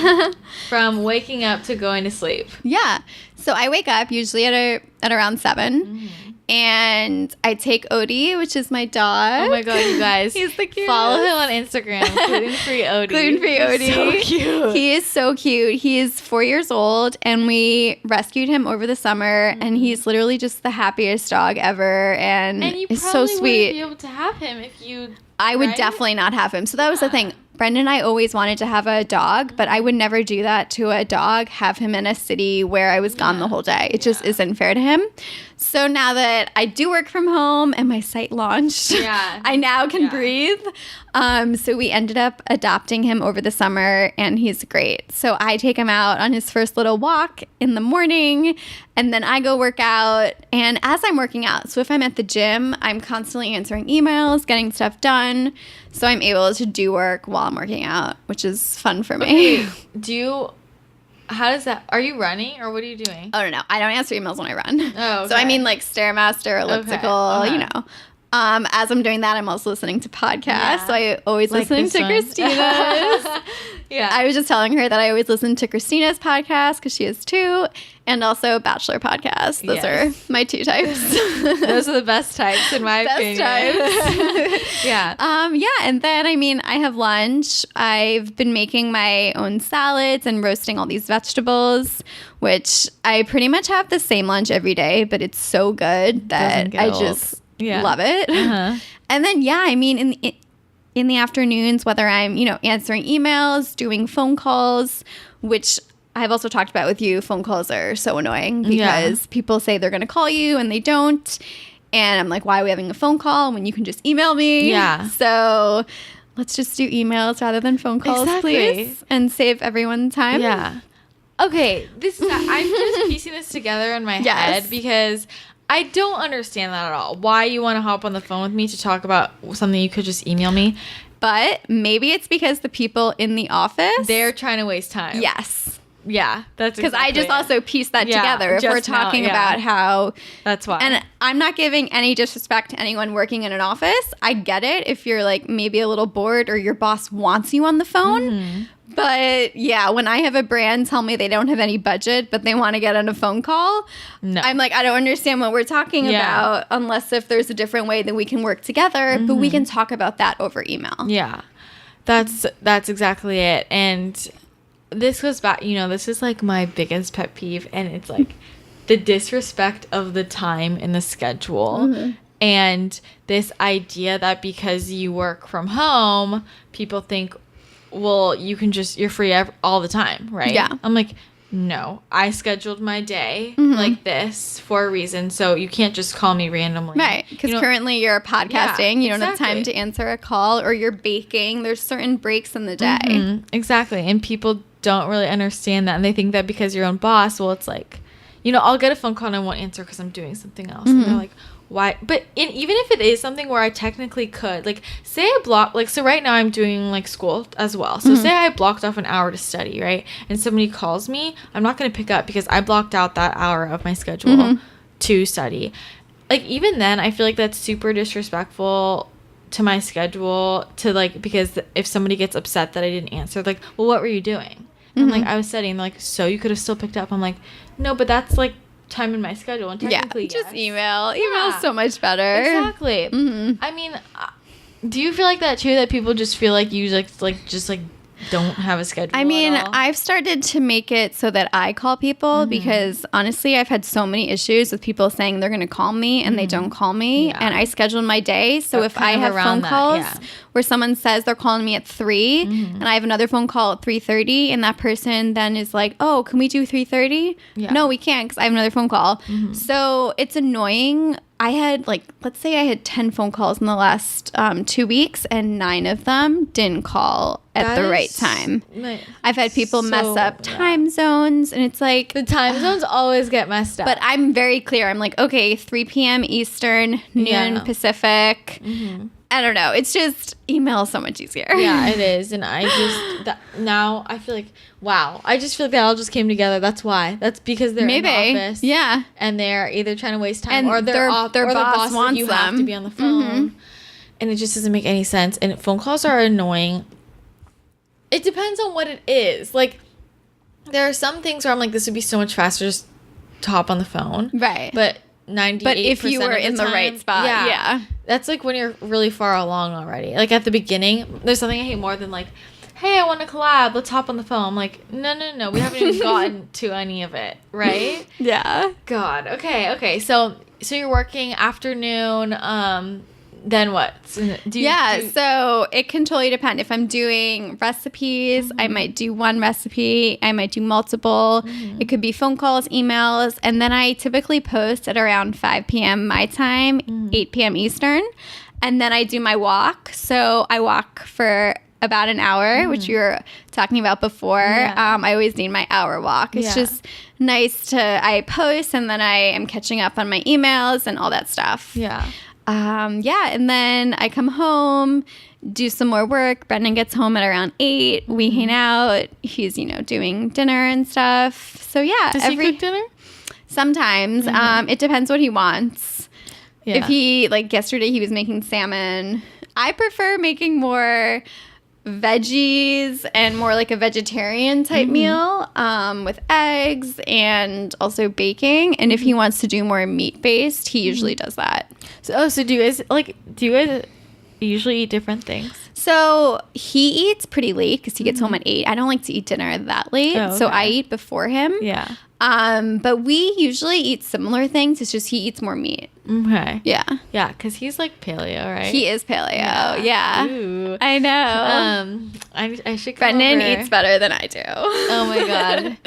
A: From waking up to going to sleep?
B: Yeah. So, I wake up usually at around 7. And I take Odie, which is my dog.
A: Oh my god, you guys.
B: He's the cutest.
A: Follow him on Instagram. Gluten-free Odie.
B: Gluten-free Odie.
A: He's so cute.
B: He is so cute. He is 4 years old, and we rescued him over the summer, and he's literally just the happiest dog ever, and
A: you
B: is so sweet.
A: probably wouldn't be able to have him if you...
B: I would definitely not have him. So that was the thing. Brendan and I always wanted to have a dog, but I would never do that to a dog, have him in a city where I was gone the whole day. It just isn't fair to him. So now that I do work from home and my site launched, I now can breathe. So we ended up adopting him over the summer, and he's great. So I take him out on his first little walk in the morning, and then I go work out. And as I'm working out, so if I'm at the gym, I'm constantly answering emails, getting stuff done. So I'm able to do work while I'm working out, which is fun for me.
A: Okay. how does that, are you running or what are you doing?
B: Oh, no. I don't answer emails when I run.
A: Oh, okay.
B: So I mean like Stairmaster, elliptical, you know. As I'm doing that, I'm also listening to podcasts.
A: Yeah.
B: So I always
A: Like
B: listen
A: this
B: to
A: one.
B: Christina's.
A: Yeah.
B: I was just telling her that I always listen to Christina's podcast because she has 2, and also Bachelor podcasts. Those
A: Yes.
B: are my 2 types.
A: Those are the best types in my
B: Best
A: opinion.
B: types.
A: Yeah.
B: Yeah, and then I mean, I have lunch. I've been making my own salads and roasting all these vegetables, which I pretty much have the same lunch every day, but it's so good that
A: Doesn't get
B: I
A: old.
B: just
A: Yeah.
B: love it.
A: Uh-huh.
B: And then I mean, in the afternoons, whether I'm, you know, answering emails, doing phone calls, which I've also talked about with you, phone calls are so annoying because people say they're going to call you and they don't. And I'm like, why are we having a phone call when you can just email me?
A: Yeah.
B: So let's just do emails rather than phone calls,
A: Exactly.
B: please, and save everyone time.
A: Yeah. Okay, I'm just piecing this together in my
B: Yes.
A: head because I don't understand that at all. Why you want to hop on the phone with me to talk about something you could just email me?
B: But maybe it's because the people in the office,
A: They're trying to waste time.
B: yes.
A: Yeah, that's
B: Because I just
A: exactly it.
B: also pieced that
A: Yeah,
B: together. If we're
A: just now,
B: talking
A: yeah.
B: about how,
A: That's why.
B: and I'm not giving any disrespect to anyone working in an office. I get it if you're like maybe a little bored or your boss wants you on the phone.
A: Mm-hmm.
B: But yeah, when I have a brand tell me they don't have any budget, but they want to get on a phone call,
A: No.
B: I'm like, I don't understand what we're talking
A: Yeah.
B: about unless if there's a different way that we can work together. But we can talk about that over email.
A: Yeah, that's exactly it. And this goes back, you know, this is like my biggest pet peeve, and it's like the disrespect of the time in the schedule. And this idea that because you work from home, people think, well, you're free all the time, right?
B: Yeah.
A: I'm like, no, I scheduled my day like this for a reason, so you can't just call me randomly.
B: Right, because
A: You know-
B: currently you're podcasting. You don't have time
A: exactly.
B: to answer a call, or you're baking. There's certain breaks in the day.
A: Exactly. And people don't really understand that. And they think that because you're your own boss, well, it's like, you know, I'll get a phone call and I won't answer because I'm doing something else. And they're like, why? But even if it is something where I technically could, like, say I block, like, so right now I'm doing, like, school as well. So say I blocked off an hour to study, right? And somebody calls me, I'm not going to pick up because I blocked out that hour of my schedule to study. Like, even then, I feel like that's super disrespectful to my schedule, to like, because if somebody gets upset that I didn't answer, like, well, what were you doing? And like, I was studying. They're like, so you could have still picked up. I'm like, no, but that's like time in my schedule, and technically
B: just
A: yes.
B: email.
A: Yeah.
B: Email's so much better.
A: Exactly. I mean, do you feel like that too, that people just feel like you just don't have a schedule?
B: I mean,
A: at all?
B: I've started to make it so that I call people because honestly, I've had so many issues with people saying they're going to call me and they don't call me.
A: Yeah.
B: And I scheduled my day. So if I
A: kind of
B: have
A: around
B: phone
A: that,
B: calls
A: yeah.
B: where someone says they're calling me at 3 and I have another phone call at 3:30 and that person then is like, oh, can we do 3:30?
A: Yeah.
B: No, we can't because I have another phone call. So it's annoying. I had let's say I had 10 phone calls in the last 2 weeks and 9 of them didn't call at
A: That
B: the
A: is
B: right time.
A: like,
B: I've had people mess
A: so-
B: up time zones, and it's like,
A: the time zones always get messed up.
B: but I'm very clear. I'm like, okay, 3 p.m. Eastern, noon
A: Yeah.
B: Pacific. I don't know. It's just email is so much easier.
A: yeah, it is. And I just now I feel like, wow, I just feel like that all just came together. That's why. That's because they're
B: Maybe.
A: in the office.
B: Yeah.
A: And they're either trying to waste time
B: And
A: or
B: their
A: their
B: boss
A: boss
B: wants
A: you have to
B: them.
A: be on the phone. And it just doesn't make any sense. And phone calls are annoying. It depends on what it is. Like, there are some things where I'm like, this would be so much faster just to hop on the phone.
B: Right.
A: But 98%
B: But if you were
A: of
B: in the right
A: time-
B: spot, yeah.
A: That's like when you're really far along already. Like at the beginning, there's something I hate more than like, hey, I want to collab. Let's hop on the phone. I'm like, no. We haven't even gotten to any of it, right?
B: Yeah.
A: God. Okay. So you're working afternoon. Then what? So
B: So it can totally depend. If I'm doing recipes, I might do one recipe. I might do multiple. It could be phone calls, emails. And then I typically post at around 5 p.m. my time, 8 p.m. Eastern. And then I do my walk. So I walk for about an hour, which you were talking about before.
A: Yeah.
B: I always need my hour walk. It's just nice I post and then I am catching up on my emails and all that stuff.
A: Yeah.
B: And then I come home, do some more work. Brendan gets home at around 8. We hang out. He's, doing dinner and stuff. So yeah.
A: Does he cook dinner?
B: Sometimes. It depends what he wants.
A: Yeah.
B: If he, like yesterday, he was making salmon. I prefer making more veggies and more like a vegetarian type meal with eggs and also baking. And if he wants to do more meat based, he usually does that.
A: So do you guys usually eat different things?
B: So he eats pretty late because he gets home at 8. I don't like to eat dinner that late, so I eat before him.
A: Yeah.
B: But we usually eat similar things. It's just he eats more meat.
A: Okay.
B: Yeah.
A: Yeah, because he's like paleo, right?
B: He is paleo. Yeah.
A: Ooh.
B: I know.
A: I should come
B: Brendan
A: over.
B: eats better than I do.
A: Oh my god.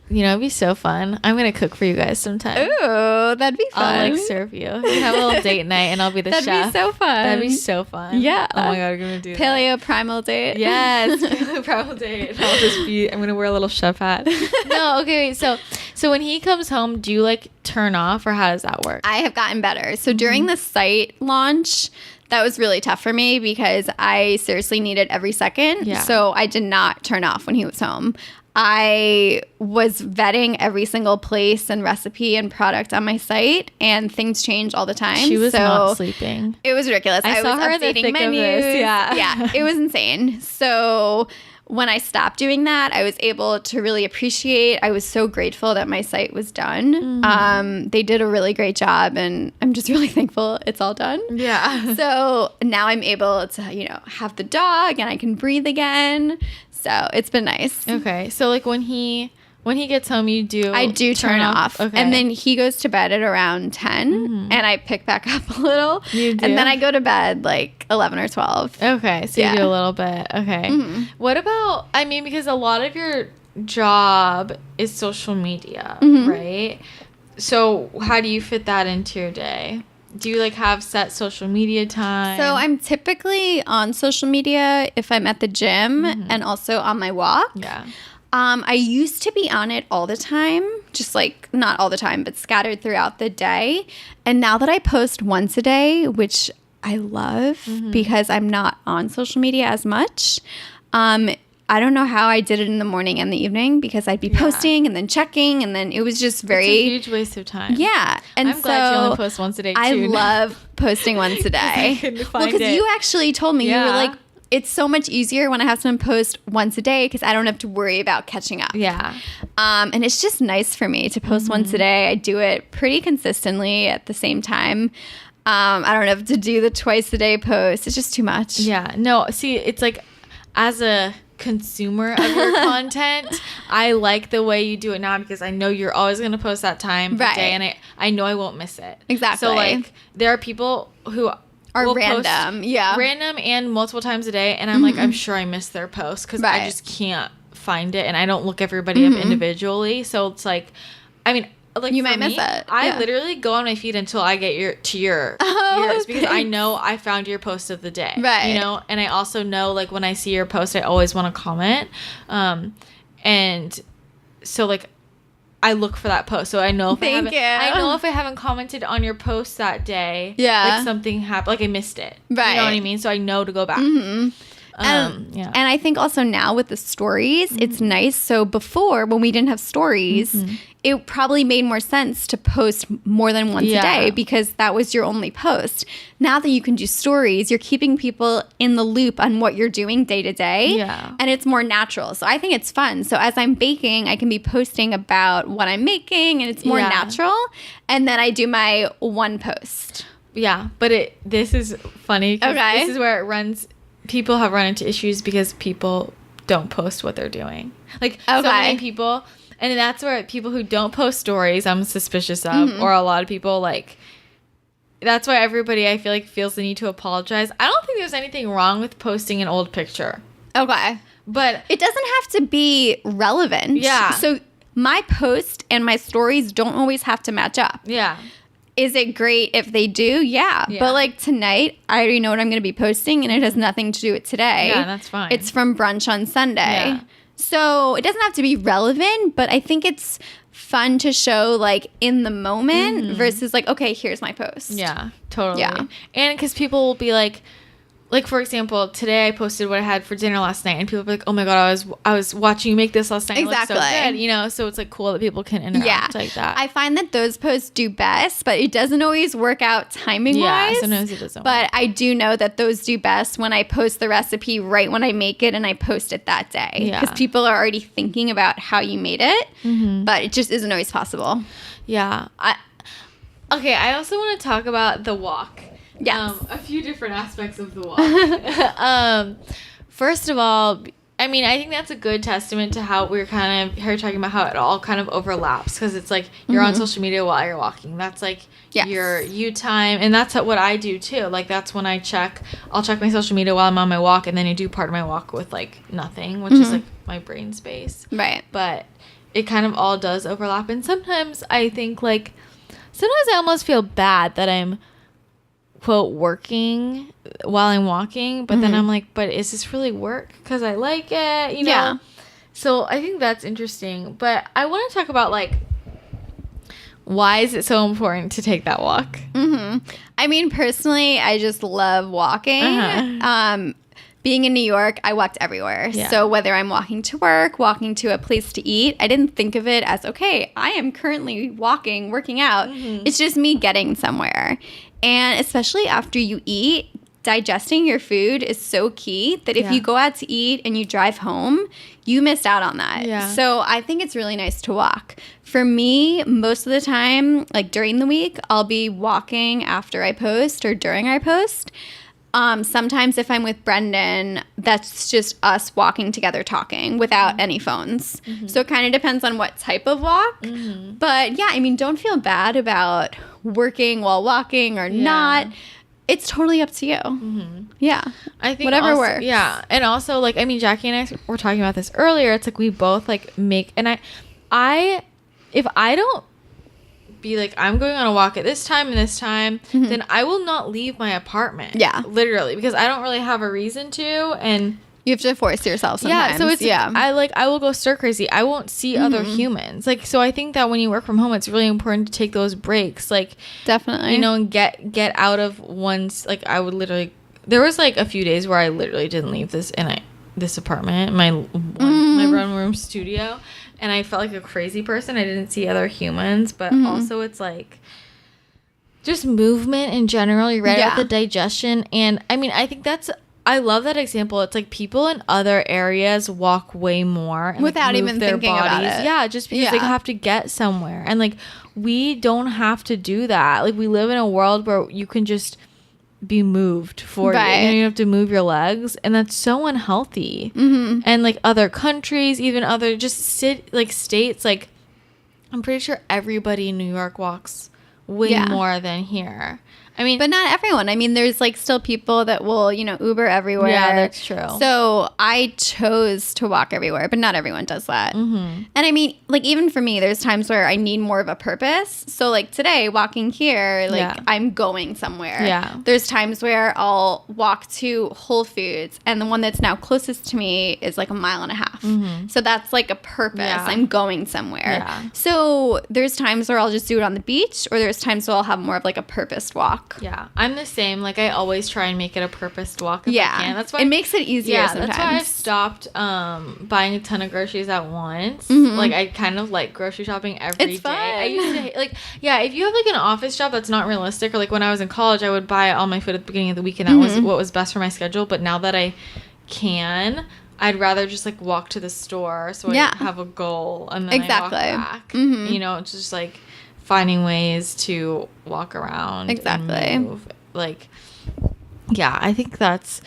A: It'd be so fun. I'm gonna cook for you guys sometime.
B: Ooh, that'd be fun.
A: I'll serve you. We have a little date night, and I'll be the chef.
B: That'd be so fun.
A: That'd be so fun.
B: Yeah.
A: Oh my god, we're gonna do
B: Paleo primal date.
A: that. Yes, paleo primal date. I'm gonna wear a little chef hat. No, okay. Wait, so when he comes home, do you like turn off, or how does that work?
B: I have gotten better. So during the site launch, that was really tough for me because I seriously needed every second.
A: Yeah.
B: So I did not turn off when he was home. I was vetting every single place and recipe and product on my site, and things change all the time.
A: She was not sleeping.
B: It was ridiculous.
A: I saw
B: was
A: her in the
B: updating
A: thick of
B: menus.
A: this. Yeah.
B: Yeah, it was insane. So when I stopped doing that, I was able to really appreciate. I was so grateful that my site was done. They did a really great job, and I'm just really thankful it's all done.
A: Yeah.
B: So now I'm able to, have the dog, and I can breathe again. So it's been nice.
A: Okay. So like when he gets home, I
B: do turn off.
A: Okay.
B: And then he goes to bed at around 10, and I pick back up a little.
A: You do?
B: And then I go to bed like 11 or 12.
A: Okay. So you do a little bit. Okay. What about, because a lot of your job is social media, right? So how do you fit that into your day? Do you have set social media time?
B: So I'm typically on social media if I'm at the gym and also on my walk.
A: Yeah.
B: I used to be on it all the time, just not all the time, but scattered throughout the day. And now that I post once a day, which I love because I'm not on social media as much, I don't know how I did it in the morning and the evening because I'd be posting and then checking, and then it was just very...
A: It's a huge waste of time.
B: Yeah. And
A: I'm glad you only post once a day, too.
B: I love posting once a day.
A: I couldn't find
B: because you actually told me, you were like, it's so much easier when I have someone post once a day because I don't have to worry about catching up.
A: Yeah.
B: And it's just nice for me to post once a day. I do it pretty consistently at the same time. I don't have to do the twice a day post. It's just too much.
A: Yeah. No, see, it's like as a consumer of your content, I like the way you do it now because I know you're always going to post that time of day, and I know I won't miss it.
B: Exactly.
A: So there are people who
B: are random,
A: random and multiple times a day, and I'm like, I'm sure I missed their post because I just can't find it, and I don't look everybody up individually. So it's like, you
B: might miss it.
A: I literally go on my feed until I get yours because I know I found your post of the day.
B: Right.
A: And I also know when I see your post, I always want to comment. And so I look for that post. So I know if I haven't commented on your post that day, something happened, I missed it.
B: Right.
A: You know what I mean? So I know to go back.
B: And I think also now with the stories, it's nice. So before, when we didn't have stories, it probably made more sense to post more than once a day because that was your only post. Now that you can do stories, you're keeping people in the loop on what you're doing day to day.
A: Yeah.
B: And it's more natural. So I think it's fun. So as I'm baking, I can be posting about what I'm making, and it's more natural. And then I do my one post.
A: Yeah. But this is funny. Okay. This is where it runs. People have run into issues because people don't post what they're doing. So many people, and that's where people who don't post stories, I'm suspicious of, or a lot of people that's why everybody, I feel feels the need to apologize. I don't think there's anything wrong with posting an old picture.
B: Okay.
A: But
B: it doesn't have to be relevant.
A: Yeah.
B: So my post and my stories don't always have to match up.
A: Yeah.
B: Is it great if they do? Yeah. But tonight, I already know what I'm going to be posting, and it has nothing to do with today.
A: Yeah, that's fine.
B: It's from brunch on Sunday.
A: Yeah.
B: So it doesn't have to be relevant, but I think it's fun to show in the moment versus okay, here's my post.
A: Yeah, totally.
B: Yeah.
A: And because people will be like, for example, today I posted what I had for dinner last night, and people were like, oh my God, I was watching you make this last night.
B: Exactly.
A: It looked so good, you know? So it's like cool that people can interact like that.
B: I find that those posts do best, but it doesn't always work out timing wise.
A: Yeah, sometimes it doesn't
B: But
A: work.
B: I do know that those do best when I post the recipe right when I make it and I post it that day.
A: Yeah.
B: Because people are already thinking about how you made it, but it just isn't always possible.
A: Yeah. Okay, I also want to talk about the walk.
B: Yes.
A: A few different aspects of the walk. First of all, I mean, I think that's a good testament to how we're kind of here talking about how it all kind of overlaps, because it's like you're on social media while you're walking. That's like your you time, and that's what I do too. Like that's when I'll check my social media while I'm on my walk, and then I do part of my walk with like nothing, which is like my brain space.
B: Right.
A: But it kind of all does overlap, and sometimes I think like sometimes I almost feel bad that I'm quote working while I'm walking, but then I'm like, but is this really work? Because I like it, you know?
B: Yeah.
A: So I think that's interesting. But I want to talk about like, why is it so important to take that walk?
B: I mean, personally, I just love walking. Being in New York, I walked everywhere.
A: Yeah.
B: So whether I'm walking to work, walking to a place to eat, I didn't think of it as, okay, I am currently working out. It's just me getting somewhere. And especially after you eat, digesting your food is so key that if you go out to eat and you drive home, you missed out on that.
A: Yeah.
B: So I think it's really nice to walk. For me, most of the time, like during the week, I'll be walking after I post or during I post. Sometimes if I'm with Brendan, that's just us walking together talking without any phones. So it kind of depends on what type of walk. But yeah, I mean, don't feel bad about working while walking or not. It's totally up to you. Yeah.
A: I think
B: whatever
A: also,
B: works.
A: Yeah. And also like, I mean, Jackie and I were talking about this earlier. It's like we both like make, and if I don't be like, I'm going on a walk at this time and this time, then I will not leave my apartment.
B: Yeah.
A: Literally, because I don't really have a reason to. And
B: You have to force yourself sometimes.
A: yeah, so it's I will go stir crazy. I won't see other humans. Like, so I think that when you work from home, it's really important to take those breaks. Like,
B: definitely,
A: you know, and get out of one's, like, I would literally, there was like a few days where I literally didn't leave this apartment, my one room studio, and I felt like a crazy person. I didn't see other humans, but also it's like just movement in general. You're right about the digestion, and I mean, I love that example. It's like people in other areas walk way more and
B: without
A: like, move
B: even
A: their
B: thinking
A: bodies.
B: about it.
A: Yeah, just because they have to get somewhere, and like we don't have to do that. Like we live in a world where you can just be moved for you. You don't have to move your legs, and that's so unhealthy. And like other countries, even other just states, like I'm pretty sure everybody in New York walks way more than here. I mean,
B: but not everyone. I mean, there's like still people that will, you know, Uber everywhere.
A: Yeah, that's true.
B: So I chose to walk everywhere, but not everyone does that. And I mean, like even for me, there's times where I need more of a purpose. So like today, walking here, like I'm going somewhere.
A: Yeah.
B: There's times where I'll walk to Whole Foods, and the one that's now closest to me is like 1.5 miles. So that's like a purpose.
A: Yeah.
B: I'm going somewhere.
A: Yeah.
B: So there's times where I'll just do it on the beach, or there's times where I'll have more of like a purposed walk.
A: Yeah, I'm the same. Like I always try and make it a purposed walk if I can. That's why
B: it makes it easier sometimes.
A: That's why I've stopped buying a ton of groceries at once. Like I kind of like grocery shopping every day.
B: Fun.
A: I used to like if you have like an office job that's not realistic, or like when I was in college I would buy all my food at the beginning of the week, and that was what was best for my schedule. But now that I can, I'd rather just like walk to the store so I have a goal, and then I walk back. You know, it's just like finding ways to walk around and move. Like, yeah, I think that's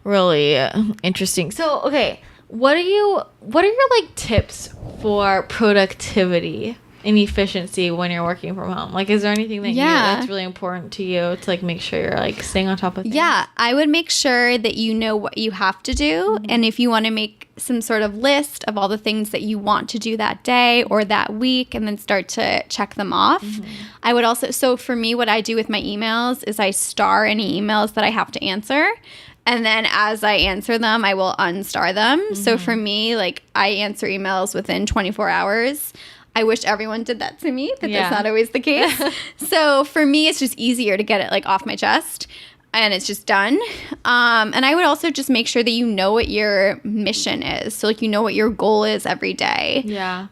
A: really interesting. So, okay, what are your like tips for productivity and efficiency when you're working from home? Like, is there anything that that's really important to you to like make sure you're like staying on top of things?
B: Yeah, I would make sure that you know what you have to do, and if you want to make some sort of list of all the things that you want to do that day or that week, and then start to check them off. I would also, so for me, what I do with my emails is I star any emails that I have to answer. And then as I answer them, I will unstar them. So for me, like I answer emails within 24 hours. I wish everyone did that to me, but that's not always the case. So for me, it's just easier to get it like off my chest. and it's just done. And I would also just make sure that you know what your mission is. So like you know what your goal is every day.
A: Yeah.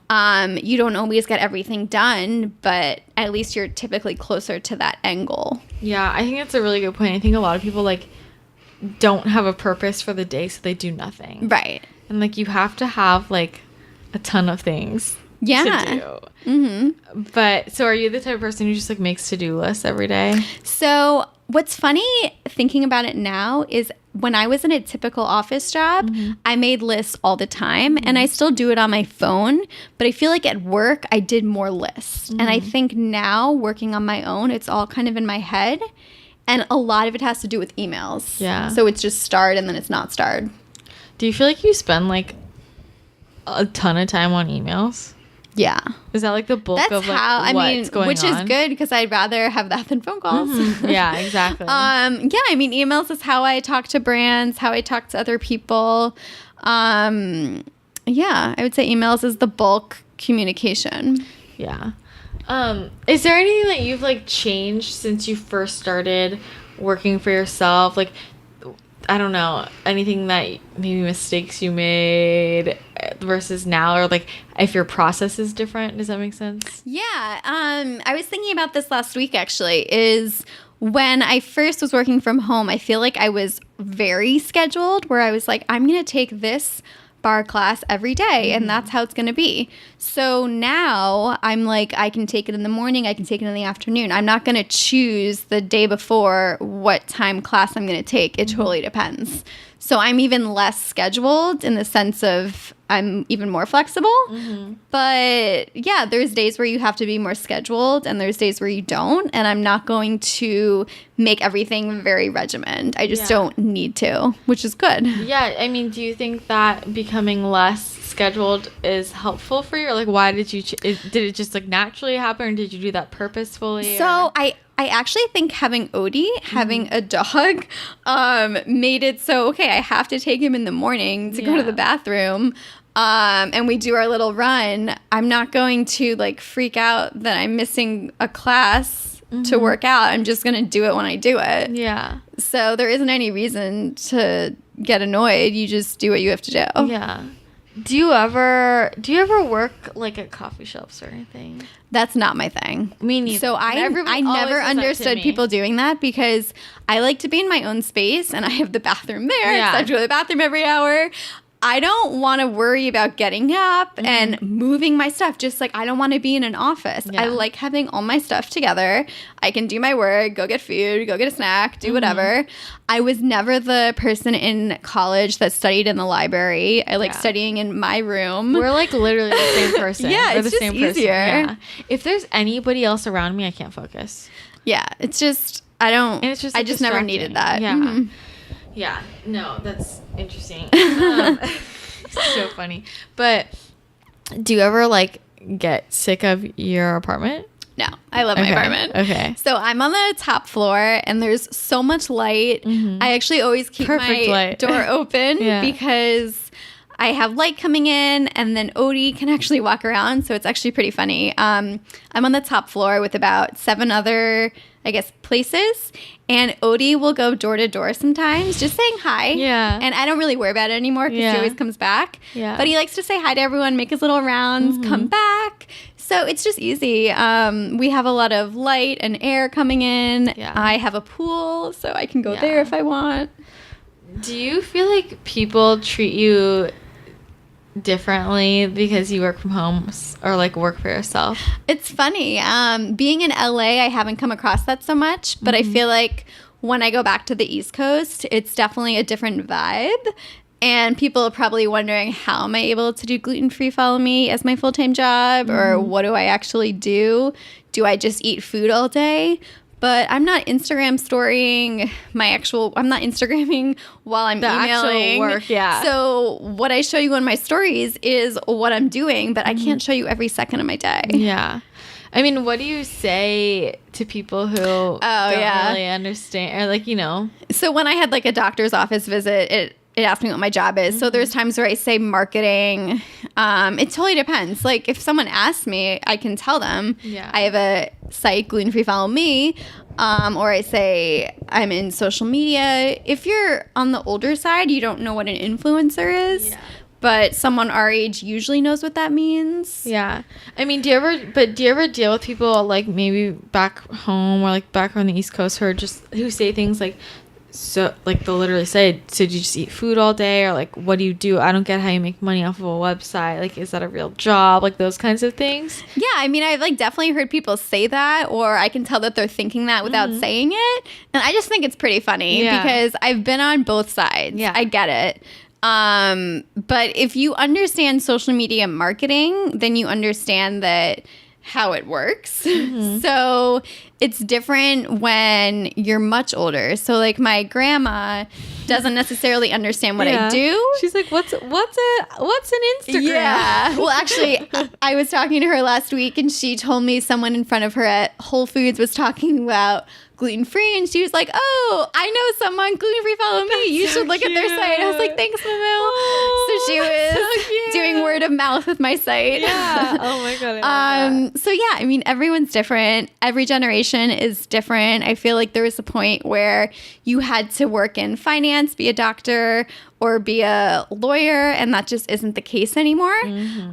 B: You don't always get everything done, but at least you're typically closer to that end goal.
A: Yeah, I think that's a really good point. I think a lot of people like don't have a purpose for the day, so they do nothing.
B: Right.
A: And like you have to have like a ton of things to do. Mm-hmm. But so are you the type of person who just like makes to-do lists every day?
B: So what's funny thinking about it now is when I was in a typical office job, I made lists all the time, and I still do it on my phone. But I feel like at work, I did more lists. And I think now working on my own, it's all kind of in my head. And a lot of it has to do with emails.
A: Yeah.
B: So it's just starred and then it's not starred.
A: Do you feel like you spend like a ton of time on emails?
B: Yeah.
A: Is that like the bulk
B: That's
A: of like
B: how, I mean,
A: going
B: which
A: on?
B: is good because I'd rather have that than phone calls.
A: Yeah, exactly.
B: Yeah, I mean, emails is how I talk to brands, how I talk to other people. Yeah, I would say emails is the bulk communication.
A: Yeah. Is there anything that you've like changed since you first started working for yourself? Like, I don't know, anything that maybe mistakes you made versus now, or like if your process is different? Does that make sense?
B: Yeah. I was thinking about this last week actually, is when I first was working from home, I feel like I was very scheduled where I was like, I'm going to take this bar class every day and that's how it's going to be. So now I'm like, I can take it in the morning, I can take it in the afternoon. I'm not going to choose the day before what time class I'm going to take. It totally depends. So I'm even less scheduled in the sense of I'm even more flexible. But yeah, there's days where you have to be more scheduled and there's days where you don't. And I'm not going to make everything very regimented. I just don't need to, which is good.
A: Yeah. I mean, do you think that becoming less scheduled is helpful for you? Or like, why did you, did it just like naturally happen, or did you do that purposefully?
B: So I actually think having Odie, having a dog, made it so, okay, I have to take him in the morning to go to the bathroom. And we do our little run. I'm not going to like freak out that I'm missing a class to work out. I'm just going to do it when I do it.
A: Yeah.
B: So there isn't any reason to get annoyed. You just do what you have to do.
A: Yeah. Do you ever work like at coffee shops or anything?
B: That's not my thing.
A: Me neither.
B: So I never understood people doing that because I like to be in my own space and I have the bathroom there.
A: Yeah.
B: So I have to go to the bathroom every hour. I don't want to worry about getting up and moving my stuff. Just like I don't want to be in an office.
A: Yeah.
B: I like having all my stuff together. I can do my work, go get food, go get a snack, do whatever. I was never the person in college that studied in the library. I like studying in my room.
A: We're like literally the same person.
B: Yeah,
A: We're
B: it's
A: the
B: just
A: same
B: easier.
A: person. Yeah. If there's anybody else around me, I can't focus.
B: Yeah, it's just I don't.
A: And it's just
B: I
A: like,
B: just never
A: distracting.
B: needed that.
A: Yeah. Yeah. No, that's interesting. So funny. But do you ever like get sick of your apartment?
B: No, I love my apartment.
A: Okay.
B: So I'm on the top floor and there's so much light. I actually always keep my door open because I have light coming in and then Odie can actually walk around. So it's actually pretty funny. I'm on the top floor with about 7 other, I guess, places. And Odie will go door to door sometimes just saying hi.
A: Yeah.
B: And I don't really worry about it anymore because he always comes back.
A: Yeah.
B: But he likes to say hi to everyone, make his little rounds, come back. So it's just easy. We have a lot of light and air coming in.
A: Yeah.
B: I have a pool, so I can go there if I want.
A: Do you feel like people treat you differently because you work from home or like work for yourself?
B: It's funny. Being in LA, I haven't come across that so much, but I feel like when I go back to the East Coast, it's definitely a different vibe. And people are probably wondering, how am I able to do gluten-free Follow Me as my full-time job? Or what do I actually do? Do I just eat food all day? But I'm not Instagram storying I'm not Instagramming while I'm emailing.
A: Actual work, yeah.
B: So what I show you on my stories is what I'm doing, but I can't show you every second of my day.
A: Yeah. I mean, what do you say to people who don't really understand, or like, you know?
B: So when I had like a doctor's office visit, it asked me what my job is. So there's times where I say marketing. It totally depends. Like if someone asks me, I can tell them I have a site, Gluten-Free Follow Me. Or I say I'm in social media. If you're on the older side, you don't know what an influencer is.
A: Yeah.
B: But someone our age usually knows what that means.
A: Yeah. I mean, do you ever deal with people like maybe back home or like back on the East Coast who say things like, so like they'll literally say, so do you just eat food all day, or like, what do you do? I don't get how you make money off of a website. Like, is that a real job? Like those kinds of things.
B: Yeah, I mean, I've like definitely heard people say that, or I can tell that they're thinking that without saying it. And I just think it's pretty funny because I've been on both sides. Yeah. I get it. But if you understand social media marketing, then you understand that how it works. So it's different when you're much older. So like my grandma doesn't necessarily understand what I do.
A: She's like, what's an Instagram?
B: Yeah. Well, actually, I was talking to her last week and she told me someone in front of her at Whole Foods was talking about gluten-free, and she was like, oh, I know someone, gluten-free, follow me. You should look at their site. I was like, thanks, Mamil. So she was doing word of mouth with my site.
A: Yeah. Oh my God. I love that.
B: So yeah, I mean, everyone's different. Every generation is different. I feel like there was a point where you had to work in finance, be a doctor, or be a lawyer, and that just isn't the case anymore.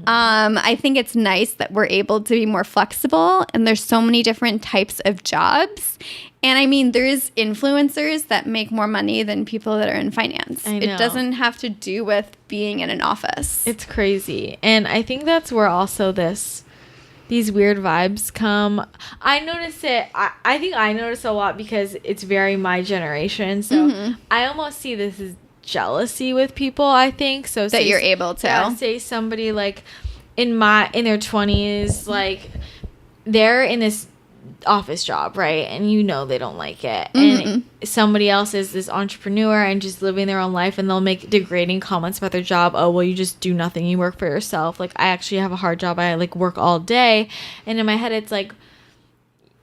B: I think it's nice that we're able to be more flexible, and there's so many different types of jobs. And I mean, there's influencers that make more money than people that are in finance.
A: I know.
B: It doesn't have to do with being in an office.
A: It's crazy. And I think that's where also these weird vibes come. I notice it. I think I notice a lot because it's very my generation. So I almost see this as jealousy with people, I think. So
B: that you're able to.
A: Yeah, say somebody like in their 20s, like they're in this office job, right? And you know they don't like it. And somebody else is this entrepreneur and just living their own life, and they'll make degrading comments about their job. Oh, well, you just do nothing. You work for yourself. Like, I actually have a hard job. I like work all day. And in my head, it's like,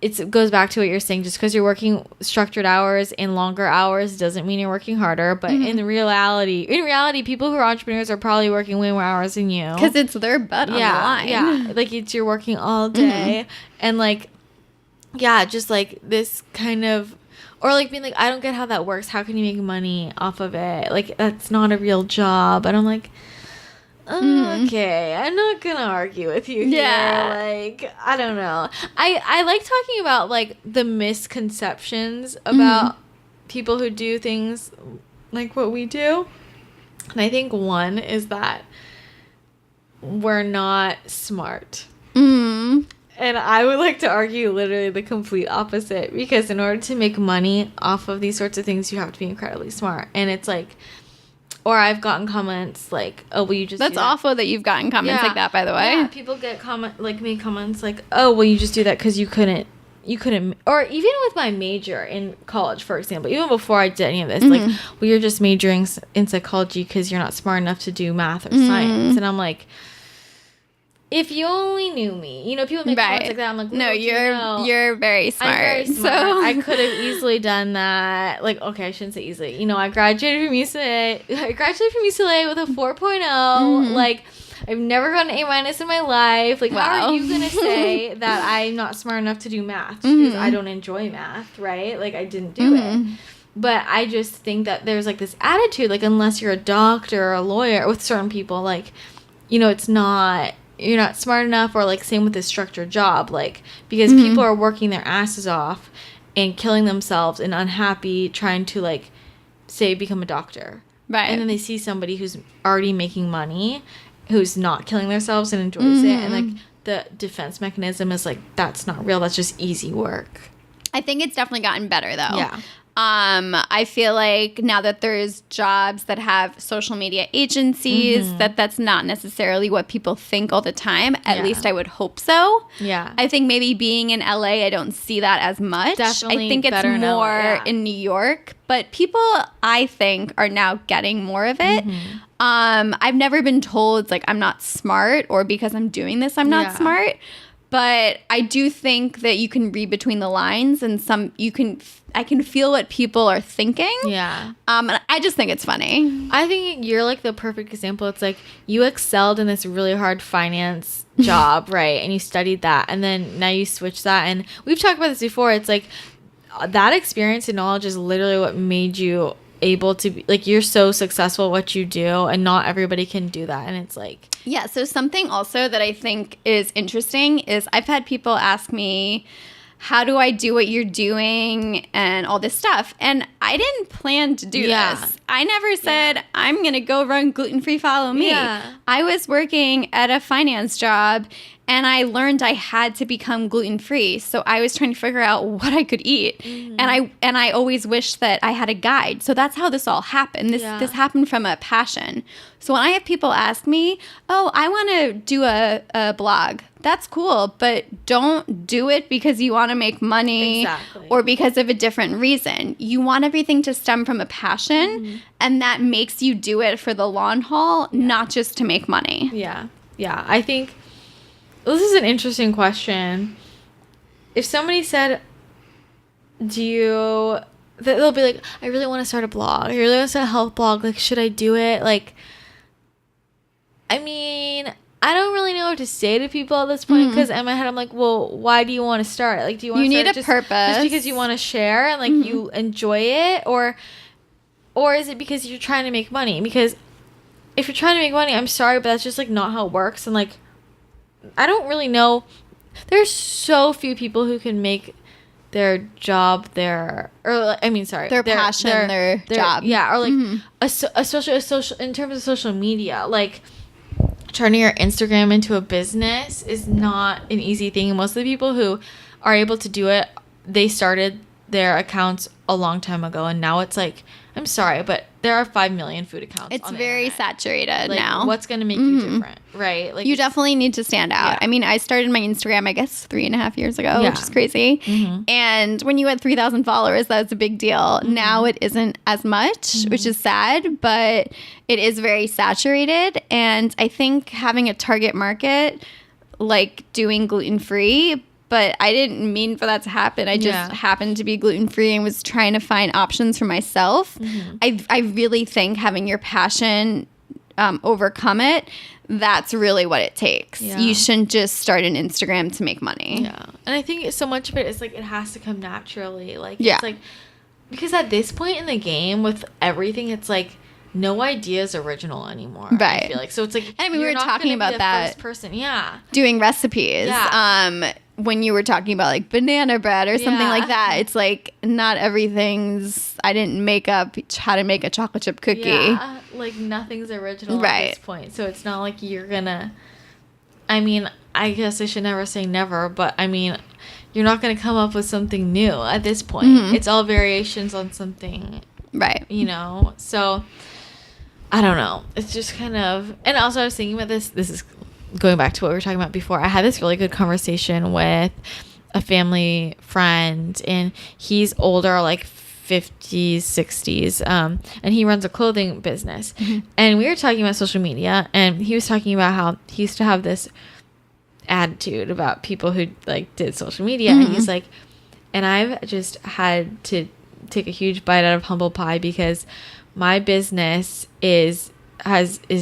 A: it goes back to what you're saying. Just because you're working structured hours and longer hours doesn't mean you're working harder. But in reality, people who are entrepreneurs are probably working way more hours than you.
B: Because it's their butt on the line.
A: Yeah, like you're working all day. And like, yeah, just like this kind of, or like being like, I don't get how that works. How can you make money off of it? Like, that's not a real job. And I'm like, okay, I'm not gonna argue with you here. Like, I don't know. I like talking about like the misconceptions about people who do things like what we do. And I think one is that we're not smart. And I would like to argue literally the complete opposite, because in order to make money off of these sorts of things, you have to be incredibly smart. And it's like, or I've gotten comments like, oh, well, you just
B: That's awful that you've gotten comments like that, by the way.
A: Yeah, people get make comments like, oh, well, you just do that because you couldn't, or even with my major in college, for example, even before I did any of this, like, well, you're just majoring in psychology because you're not smart enough to do math or science. And I'm like, if you only knew me, people make comments like that. I'm like,
B: no, you're very smart.
A: I'm very smart. So I could have easily done that. Like, okay, I shouldn't say easily. I graduated from UCLA. With a 4.0. Like, I've never gotten an A- in my life. Like, how are you gonna say that I'm not smart enough to do math because I don't enjoy math, right? Like, I didn't do it. But I just think that there's like this attitude, like, unless you're a doctor or a lawyer, with certain people, like, it's not. You're not smart enough, or like same with this structured job, like, because people are working their asses off and killing themselves and unhappy trying to, like, say become a doctor, right? And then they see somebody who's already making money, who's not killing themselves and enjoys it, and like the defense mechanism is like, that's not real, that's just easy work.
B: I think it's definitely gotten better though.
A: Yeah.
B: I feel like now that there's jobs that have social media agencies, that's not necessarily what people think all the time. At least I would hope so. Yeah. I think maybe being in LA, I don't see that as much.
A: Definitely
B: I think it's more in New York. But people, I think, are now getting more of it. I've never been told, like, I'm not smart, or because I'm doing this, I'm not smart. But I do think that you can read between the lines, and I can feel what people are thinking. Yeah. And I just think it's funny.
A: I think you're like the perfect example. It's like you excelled in this really hard finance job, right? And you studied that, and then now you switch that. And we've talked about this before. It's like that experience and knowledge is literally what made you able to be like, you're so successful at what you do, and not everybody can do that. And it's like,
B: yeah. So something also that I think is interesting is I've had people ask me, how do I do what you're doing and all this stuff? And I didn't plan to do this. I never said, I'm going to go run gluten-free Follow Me. Yeah. I was working at a finance job, and I learned I had to become gluten-free. So I was trying to figure out what I could eat. Mm-hmm. And I always wished that I had a guide. So that's how this all happened. This happened from a passion. So when I have people ask me, oh, I want to do a blog, that's cool, but don't do it because you want to make money or because of a different reason. You want everything to stem from a passion, and that makes you do it for the long haul, not just to make money.
A: Yeah. Yeah. I think this is an interesting question. If somebody said, they'll be like, I really want to start a blog. I really want to start a health blog. Like, should I do it? Like, I mean, I don't really know what to say to people at this point, because in my head I'm like, well, why do you want to start? Like, do you want to start
B: need a purpose
A: just because you want to share and like you enjoy it, or is it because you're trying to make money? Because if you're trying to make money, I'm sorry, but that's just like not how it works. And like, I don't really know. There's so few people who can make their job their passion their job. Yeah, or like especially a social, in terms of social media, like turning your Instagram into a business is not an easy thing. And most of the people who are able to do it, they started their accounts a long time ago, and now it's like, I'm sorry, but there are 5 million food accounts.
B: It's very saturated
A: like,
B: now.
A: What's going to make you different, right? Like,
B: you definitely need to stand out. Yeah. I mean, I started my Instagram, I guess, 3.5 years ago, which is crazy. And when you had 3,000 followers, that was a big deal. Now it isn't as much, which is sad, but it is very saturated. And I think having a target market, like doing gluten-free, but I didn't mean for that to happen. I just happened to be gluten-free and was trying to find options for myself. I really think having your passion overcome it, that's really what it takes. Yeah. You shouldn't just start an Instagram to make money.
A: Yeah. And I think so much of it is like, it has to come naturally. Like, it's like, because at this point in the game with everything, it's like, no idea is original anymore.
B: Right.
A: I feel like. So it's like,
B: I mean, we were talking about that.
A: First person. Yeah.
B: Doing recipes.
A: Yeah.
B: When you were talking about like banana bread or something like that, it's like, not everything's, I didn't make up how to make a chocolate chip cookie.
A: Yeah. Like, nothing's original at this point. So it's not like you're gonna, I mean, I guess I should never say never, but I mean, you're not gonna come up with something new at this point. It's all variations on something.
B: Right.
A: You know? So I don't know. It's just kind of, and also I was thinking about this is going back to what we were talking about before. I had this really good conversation with a family friend, and he's older, like 50s, 60s, and he runs a clothing business. And we were talking about social media, and he was talking about how he used to have this attitude about people who like did social media, and he's like, and I've just had to take a huge bite out of humble pie because my business is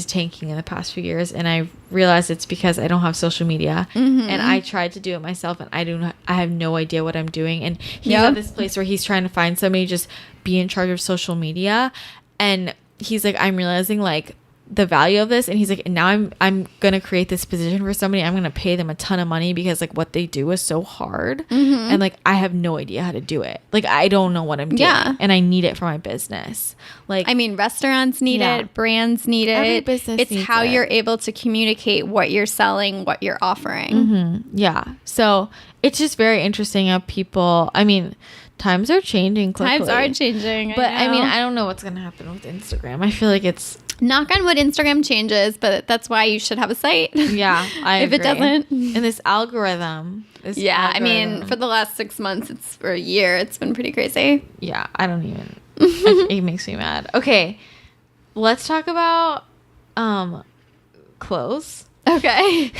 A: tanking in the past few years, and I realized it's because I don't have social media, and I tried to do it myself, and I have no idea what I'm doing. And he's at this place where he's trying to find somebody to just be in charge of social media, and he's like, I'm realizing like the value of this, and he's like, and now I'm gonna create this position for somebody. I'm gonna pay them a ton of money because like what they do is so hard, and like I have no idea how to do it. Like, I don't know what I'm doing, and I need it for my business. Like,
B: I mean, restaurants need it, brands need it.
A: Every business
B: it's
A: needs
B: how
A: it.
B: you're able to communicate what you're selling, what you're offering.
A: Yeah. So it's just very interesting how people, I mean, times are changing quickly.
B: Times are changing.
A: But I mean, I don't know what's going to happen with Instagram. I feel like it's,
B: knock on wood, Instagram changes, but that's why you should have a site.
A: Yeah, I
B: if
A: agree.
B: it doesn't.
A: And this algorithm.
B: I mean, for the last 6 months, or a year, it's been pretty crazy.
A: Yeah, I don't even, it makes me mad. Okay, let's talk about clothes.
B: Okay.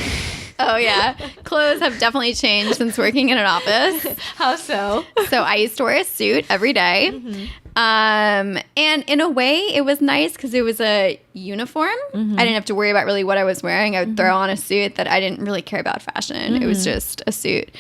B: Oh, yeah. Clothes have definitely changed since working in an office.
A: How so?
B: So I used to wear a suit every day. And in a way, it was nice because it was a uniform. I didn't have to worry about really what I was wearing. I would throw on a suit that I didn't really care about fashion. It was just a suit.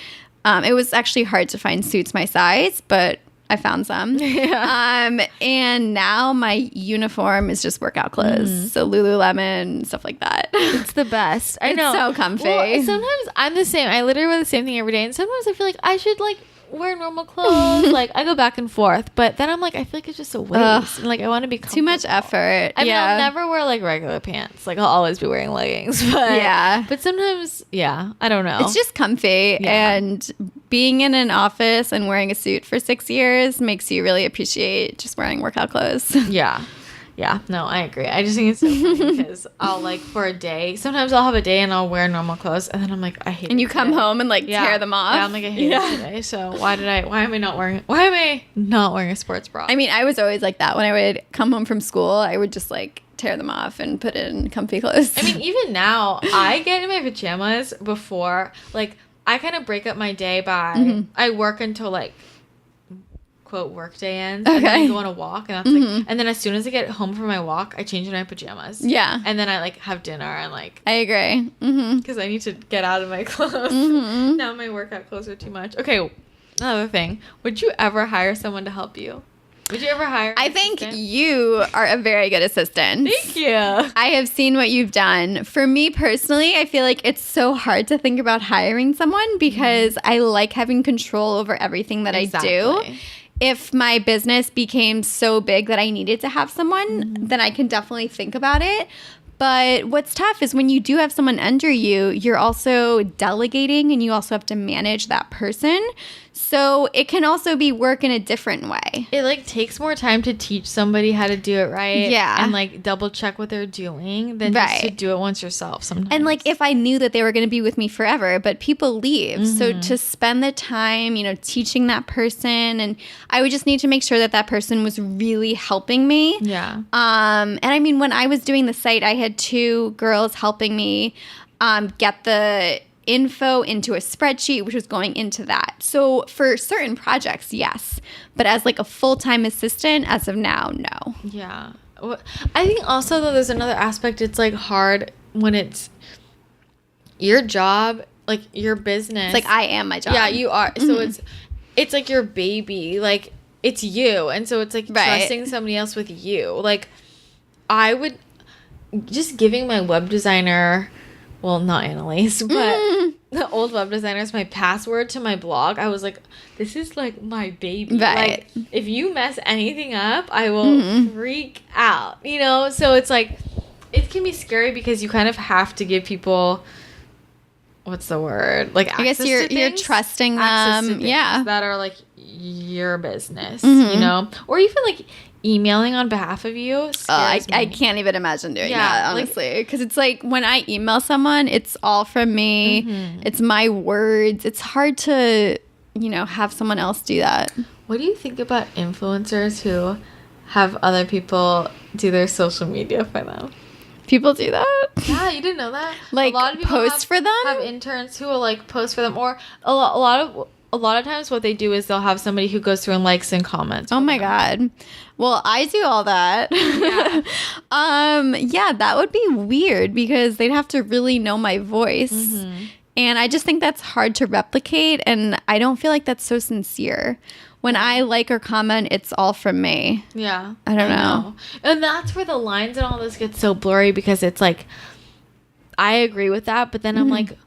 B: It was actually hard to find suits my size, but I found some.
A: Yeah.
B: And now my uniform is just workout clothes. So Lululemon, stuff like that.
A: It's the best. I know.
B: It's so comfy.
A: Well, sometimes I'm the same. I literally wear the same thing every day. And sometimes I feel like I should like wear normal clothes. Like I go back and forth. But then I'm like, I feel like it's just a waste. And like I want to be comfortable.
B: Too much effort.
A: I mean, I'll never wear like regular pants. Like I'll always be wearing leggings. But But sometimes, I don't know.
B: It's just comfy.
A: Yeah.
B: And being in an office and wearing a suit for 6 years makes you really appreciate just wearing workout clothes.
A: Yeah. Yeah, no, I agree. I just think it's so funny because I'll like for a day, sometimes I'll have a day and I'll wear normal clothes and then I'm like, I hate it.
B: And you come
A: today.
B: home and like tear them off.
A: Yeah, I'm like, I hate it today. So why am I not wearing a sports bra?
B: I mean, I was always like that. When I would come home from school, I would just like tear them off and put in comfy clothes.
A: I mean, even now, I get in my pajamas before, like, I kind of break up my day by, I work until like, quote, work day ends, and then I go on a walk, and that's like, and then as soon as I get home from my walk, I change into my pajamas.
B: Yeah.
A: And then I like have dinner and like.
B: I agree.
A: Because I need to get out of my clothes. Now my workout clothes are too much. Okay, another thing. Would you ever hire someone to help you? Would you ever hire?
B: I think you are a very good assistant.
A: Thank you.
B: I have seen what you've done. For me personally, I feel like it's so hard to think about hiring someone because I like having control over everything that I do. If my business became so big that I needed to have someone, then I can definitely think about it. But what's tough is when you do have someone under you, you're also delegating and you also have to manage that person. So it can also be work in a different way.
A: It like takes more time to teach somebody how to do it right.
B: Yeah.
A: And like double check what they're doing than just to do it once yourself sometimes.
B: And like if I knew that they were going to be with me forever, but people leave. So to spend the time, teaching that person, and I would just need to make sure that that person was really helping me.
A: Yeah.
B: And I mean, when I was doing the site, I had 2 girls helping me get the info into a spreadsheet, which was going into that. So for certain projects, yes. But as like a full-time assistant, as of now, no.
A: Yeah. Well, I think also, though, there's another aspect. It's like hard when it's your job, like your business.
B: It's like I am my job.
A: Yeah, you are. So it's like your baby. Like it's you. And so it's like trusting somebody else with you. Like I would just giving my web designer, well, not Annalise, but the old web designers, my password to my blog, I was like, this is like my baby.
B: Right.
A: Like, if you mess anything up, I will freak out, So it's like, it can be scary because you kind of have to give people, what's the word? Like,
B: I guess you're trusting them. Yeah.
A: That are like your business, Or even like emailing on behalf of you scares me.
B: I can't even imagine doing that, honestly, because it's like when I email someone, it's all from me. It's my words. It's hard to have someone else do that.
A: What do you think about influencers who have other people do their social media for them?
B: People do that?
A: Yeah, you didn't know that?
B: Like,
A: a lot of people
B: post for them?
A: Have interns who will like post for them, or a lot of times what they do is they'll have somebody who goes through and likes and comments.
B: Oh my God. Well, I do all that. Yeah, that would be weird because they'd have to really know my voice. And I just think that's hard to replicate, and I don't feel like that's so sincere. When I like or comment, it's all from me.
A: Yeah.
B: I don't know.
A: And that's where the lines and all this get so blurry because it's like, I agree with that, but then I'm like,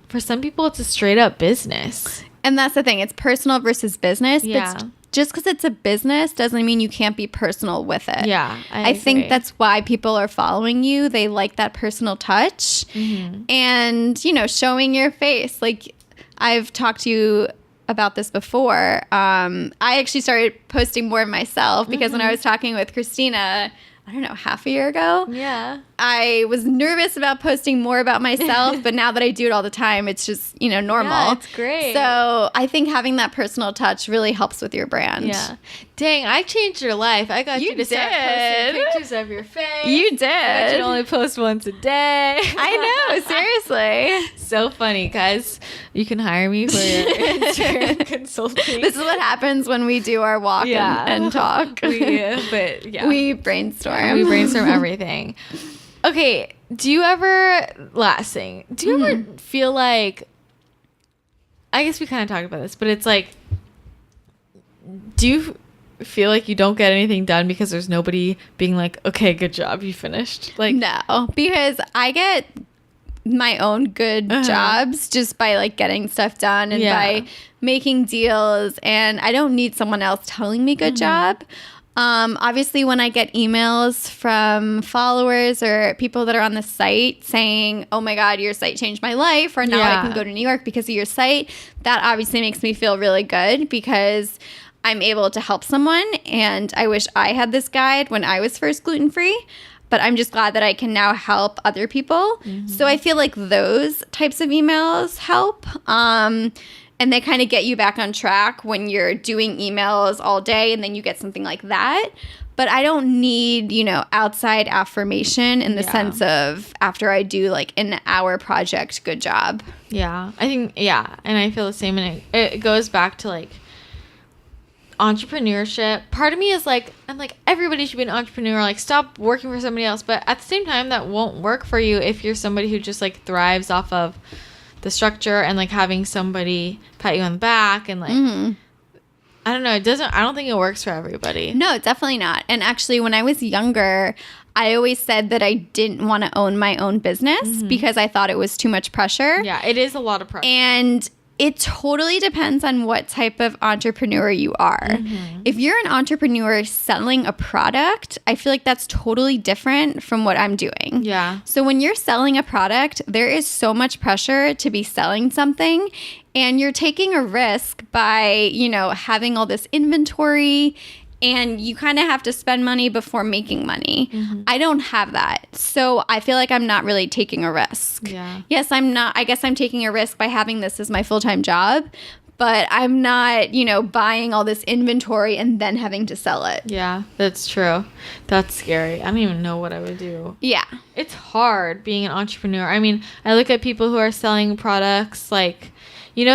A: for some people, it's a straight up business.
B: And that's the thing. It's personal versus business.
A: Yeah.
B: But just because it's a business doesn't mean you can't be personal with it.
A: Yeah.
B: I think that's why people are following you. They like that personal touch and, showing your face. Like, I've talked to you about this before. I actually started posting more of myself because when I was talking with Christina, I don't know, half a year ago.
A: Yeah.
B: I was nervous about posting more about myself, but now that I do it all the time, it's just, normal.
A: Yeah, it's great.
B: So I think having that personal touch really helps with your brand.
A: Yeah. Dang, I changed your life. I got you to start posting pictures of your face.
B: You did.
A: I should only post once a day.
B: I know, seriously.
A: So funny, guys. You can hire me for your Instagram consulting.
B: This is what happens when we do our walk and talk. We brainstorm.
A: We brainstorm everything. Okay, do you ever, last thing, do you ever feel like, I guess we kind of talked about this, but it's like, do you feel like you don't get anything done because there's nobody being like, okay, good job, you finished? Like,
B: no, because I get my own good jobs just by like getting stuff done and by making deals, and I don't need someone else telling me good job. Obviously, when I get emails from followers or people that are on the site saying, oh my God, your site changed my life, or now I can go to New York because of your site, that obviously makes me feel really good because I'm able to help someone. And I wish I had this guide when I was first gluten-free, but I'm just glad that I can now help other people. So I feel like those types of emails help. And they kind of get you back on track when you're doing emails all day and then you get something like that. But I don't need, outside affirmation in the sense of after I do like an hour project, good job.
A: Yeah, I think, and I feel the same. And it goes back to like entrepreneurship. Part of me is like, I'm like, everybody should be an entrepreneur. Like, stop working for somebody else. But at the same time, that won't work for you if you're somebody who just like thrives off of the structure and like having somebody pat you on the back and like I don't know, I don't think it works for everybody.
B: No, definitely not. And actually, when I was younger, I always said that I didn't want to own my own business because I thought it was too much pressure.
A: Yeah, it is a lot of pressure.
B: And it totally depends on what type of entrepreneur you are. If you're an entrepreneur selling a product, I feel like that's totally different from what I'm doing.
A: Yeah.
B: So when you're selling a product, there is so much pressure to be selling something, and you're taking a risk by, having all this inventory, and you kind of have to spend money before making money. I don't have that. So I feel like I'm not really taking a risk.
A: Yeah.
B: Yes, I'm not. I guess I'm taking a risk by having this as my full-time job, but I'm not, buying all this inventory and then having to sell it.
A: Yeah, that's true. That's scary. I don't even know what I would do.
B: Yeah.
A: It's hard being an entrepreneur. I mean, I look at people who are selling products like,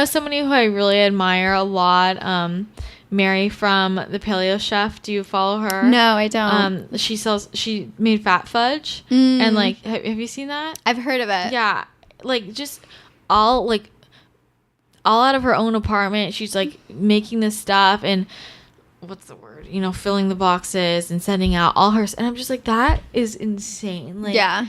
A: somebody who I really admire a lot, Mary from the Paleo Chef. Do you follow her?
B: No, I don't.
A: She made fat fudge and like, have you seen that?
B: I've heard of it.
A: Yeah. Like just all out of her own apartment. She's like making this stuff and what's the word? Filling the boxes and sending out all her, and I'm just like, that is insane. Like,
B: yeah.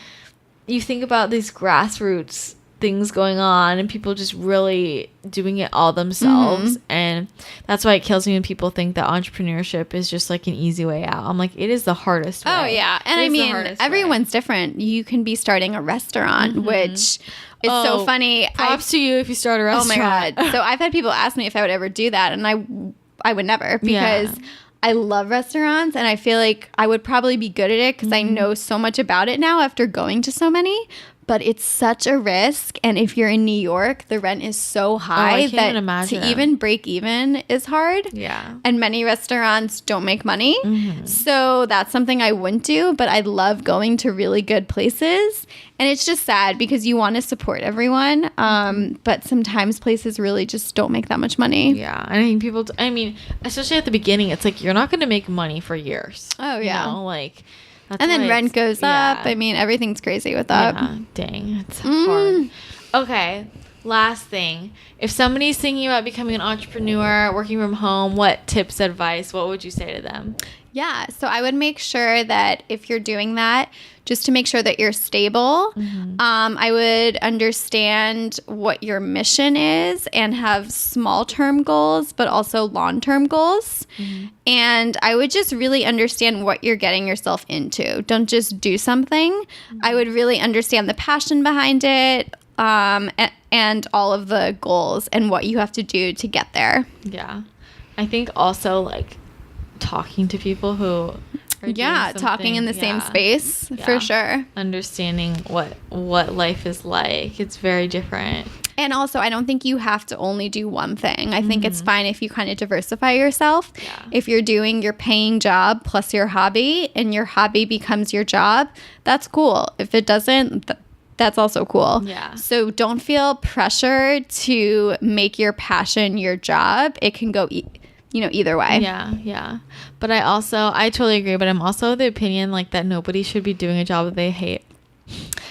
A: You think about these grassroots things going on and people just really doing it all themselves, and that's why it kills me when people think that entrepreneurship is just like an easy way out. I'm like, it is the hardest way.
B: Oh yeah. And I mean, everyone's different. You can be starting a restaurant, which is so funny.
A: Props to you if you start a restaurant.
B: Oh my God. So I've had people ask me if I would ever do that, and I would never, because I love restaurants and I feel like I would probably be good at it because I know so much about it now after going to so many. But it's such a risk, and if you're in New York, the rent is so high that to even break even is hard.
A: Yeah.
B: And many restaurants don't make money. So that's something I wouldn't do, but I love going to really good places. And it's just sad because you want to support everyone, but sometimes places really just don't make that much money.
A: Yeah. And I think people, especially at the beginning, it's like you're not going to make money for years.
B: Oh, yeah.
A: And
B: then rent goes up. I mean, everything's crazy with that.
A: Yeah, dang. It's hard. Okay. Last thing. If somebody's thinking about becoming an entrepreneur, working from home, what tips, advice, what would you say to them?
B: Yeah. So I would make sure that if you're doing that, just to make sure that you're stable. I would understand what your mission is and have small-term goals, but also long-term goals. And I would just really understand what you're getting yourself into. Don't just do something. I would really understand the passion behind it, and all of the goals and what you have to do to get there.
A: Yeah. I think also like talking to people who are
B: talking in the same space for sure.
A: Understanding what life is like. It's very different.
B: And also, I don't think you have to only do one thing. I think it's fine if you kind of diversify yourself.
A: Yeah.
B: If you're doing your paying job plus your hobby and your hobby becomes your job, that's cool. If it doesn't, that's also cool.
A: Yeah.
B: So don't feel pressure to make your passion your job. It can go either way.
A: Yeah. But I totally agree, but I'm also of the opinion like that nobody should be doing a job that they hate.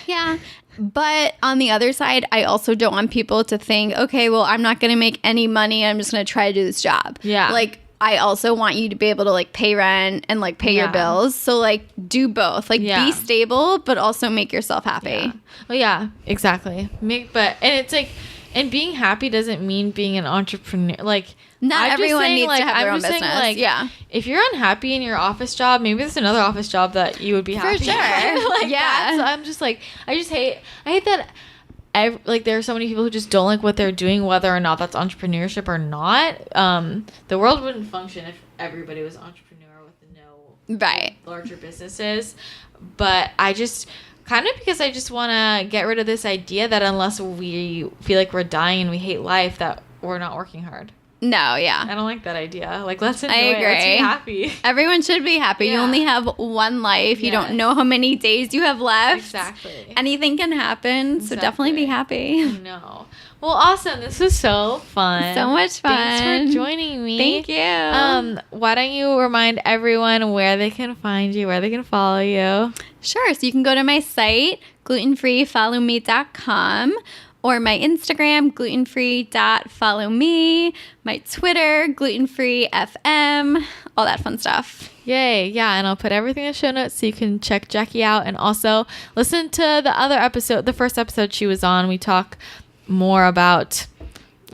B: Yeah. But on the other side, I also don't want people to think, okay, well, I'm not going to make any money. I'm just going to try to do this job.
A: Yeah.
B: Like, I also want you to be able to like pay rent and like pay your bills. So like do both. Like be stable, but also make yourself happy.
A: Yeah. Well, yeah, exactly. And it's like, and being happy doesn't mean being an entrepreneur. Like,
B: not everyone needs
A: like,
B: to have their own
A: saying,
B: business.
A: Like,
B: yeah.
A: If you're unhappy in your office job, maybe there's another office job that you would be happy.
B: For sure.
A: Like
B: yeah.
A: So I'm just like, I hate that. Like there are so many people who just don't like what they're doing, whether or not that's entrepreneurship or not. The world wouldn't function if everybody was entrepreneur with no larger businesses. But I just kind of, because I just want to get rid of this idea that unless we feel like we're dying and we hate life, that we're not working hard.
B: No, yeah.
A: I don't like that idea. Like, let's enjoy
B: I agree.
A: it. Let's be happy.
B: Everyone should be happy. You only have one life. You don't know how many days you have left.
A: Exactly.
B: Anything can happen. So definitely be happy.
A: No. Well, awesome. This was so fun.
B: So much fun.
A: Thanks for joining me.
B: Thank you.
A: Why don't you remind everyone where they can find you, where they can follow you?
B: Sure. So you can go to my site, glutenfreefollowme.com, or my Instagram, glutenfree.followme, my Twitter, glutenfreefm, all that fun stuff.
A: Yay. Yeah. And I'll put everything in the show notes so you can check Jackie out. And also listen to the other episode, the first episode she was on. We talk more about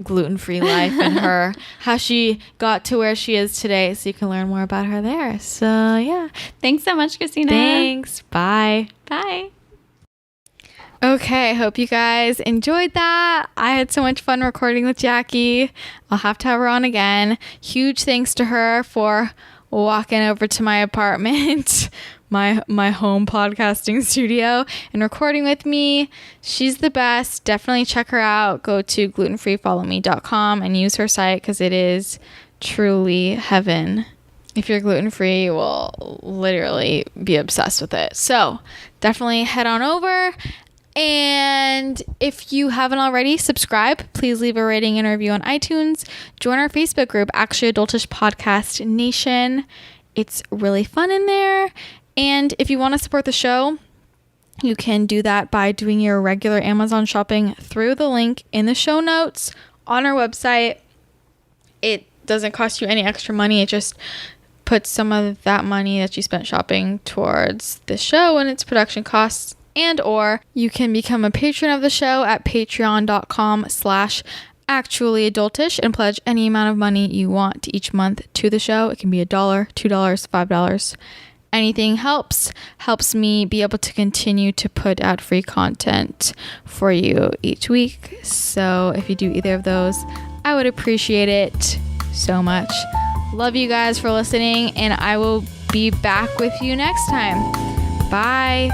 A: gluten-free life and how she got to where she is today. So you can learn more about her there. So yeah.
B: Thanks so much, Christina.
A: Thanks. Bye.
B: Bye.
A: Okay, hope you guys enjoyed that. I had so much fun recording with Jackie. I'll have to have her on again. Huge thanks to her for walking over to my apartment, my home podcasting studio, and recording with me. She's the best. Definitely check her out. Go to glutenfreefollowme.com and use her site because it is truly heaven. If you're gluten-free, you will literally be obsessed with it. So definitely head on over. And if you haven't already, subscribe. Please leave a rating and review on iTunes. Join our Facebook group, Actually Adultish Podcast Nation. It's really fun in there. And if you want to support the show, you can do that by doing your regular Amazon shopping through the link in the show notes on our website. It doesn't cost you any extra money. It just puts some of that money that you spent shopping towards the show and its production costs. And or you can become a patron of the show at patreon.com/actuallyadultish and pledge any amount of money you want each month to the show. It can be $1, $2, $5. Anything helps me be able to continue to put out free content for you each week. So if you do either of those, I would appreciate it so much. Love you guys for listening, and I will be back with you next time. Bye.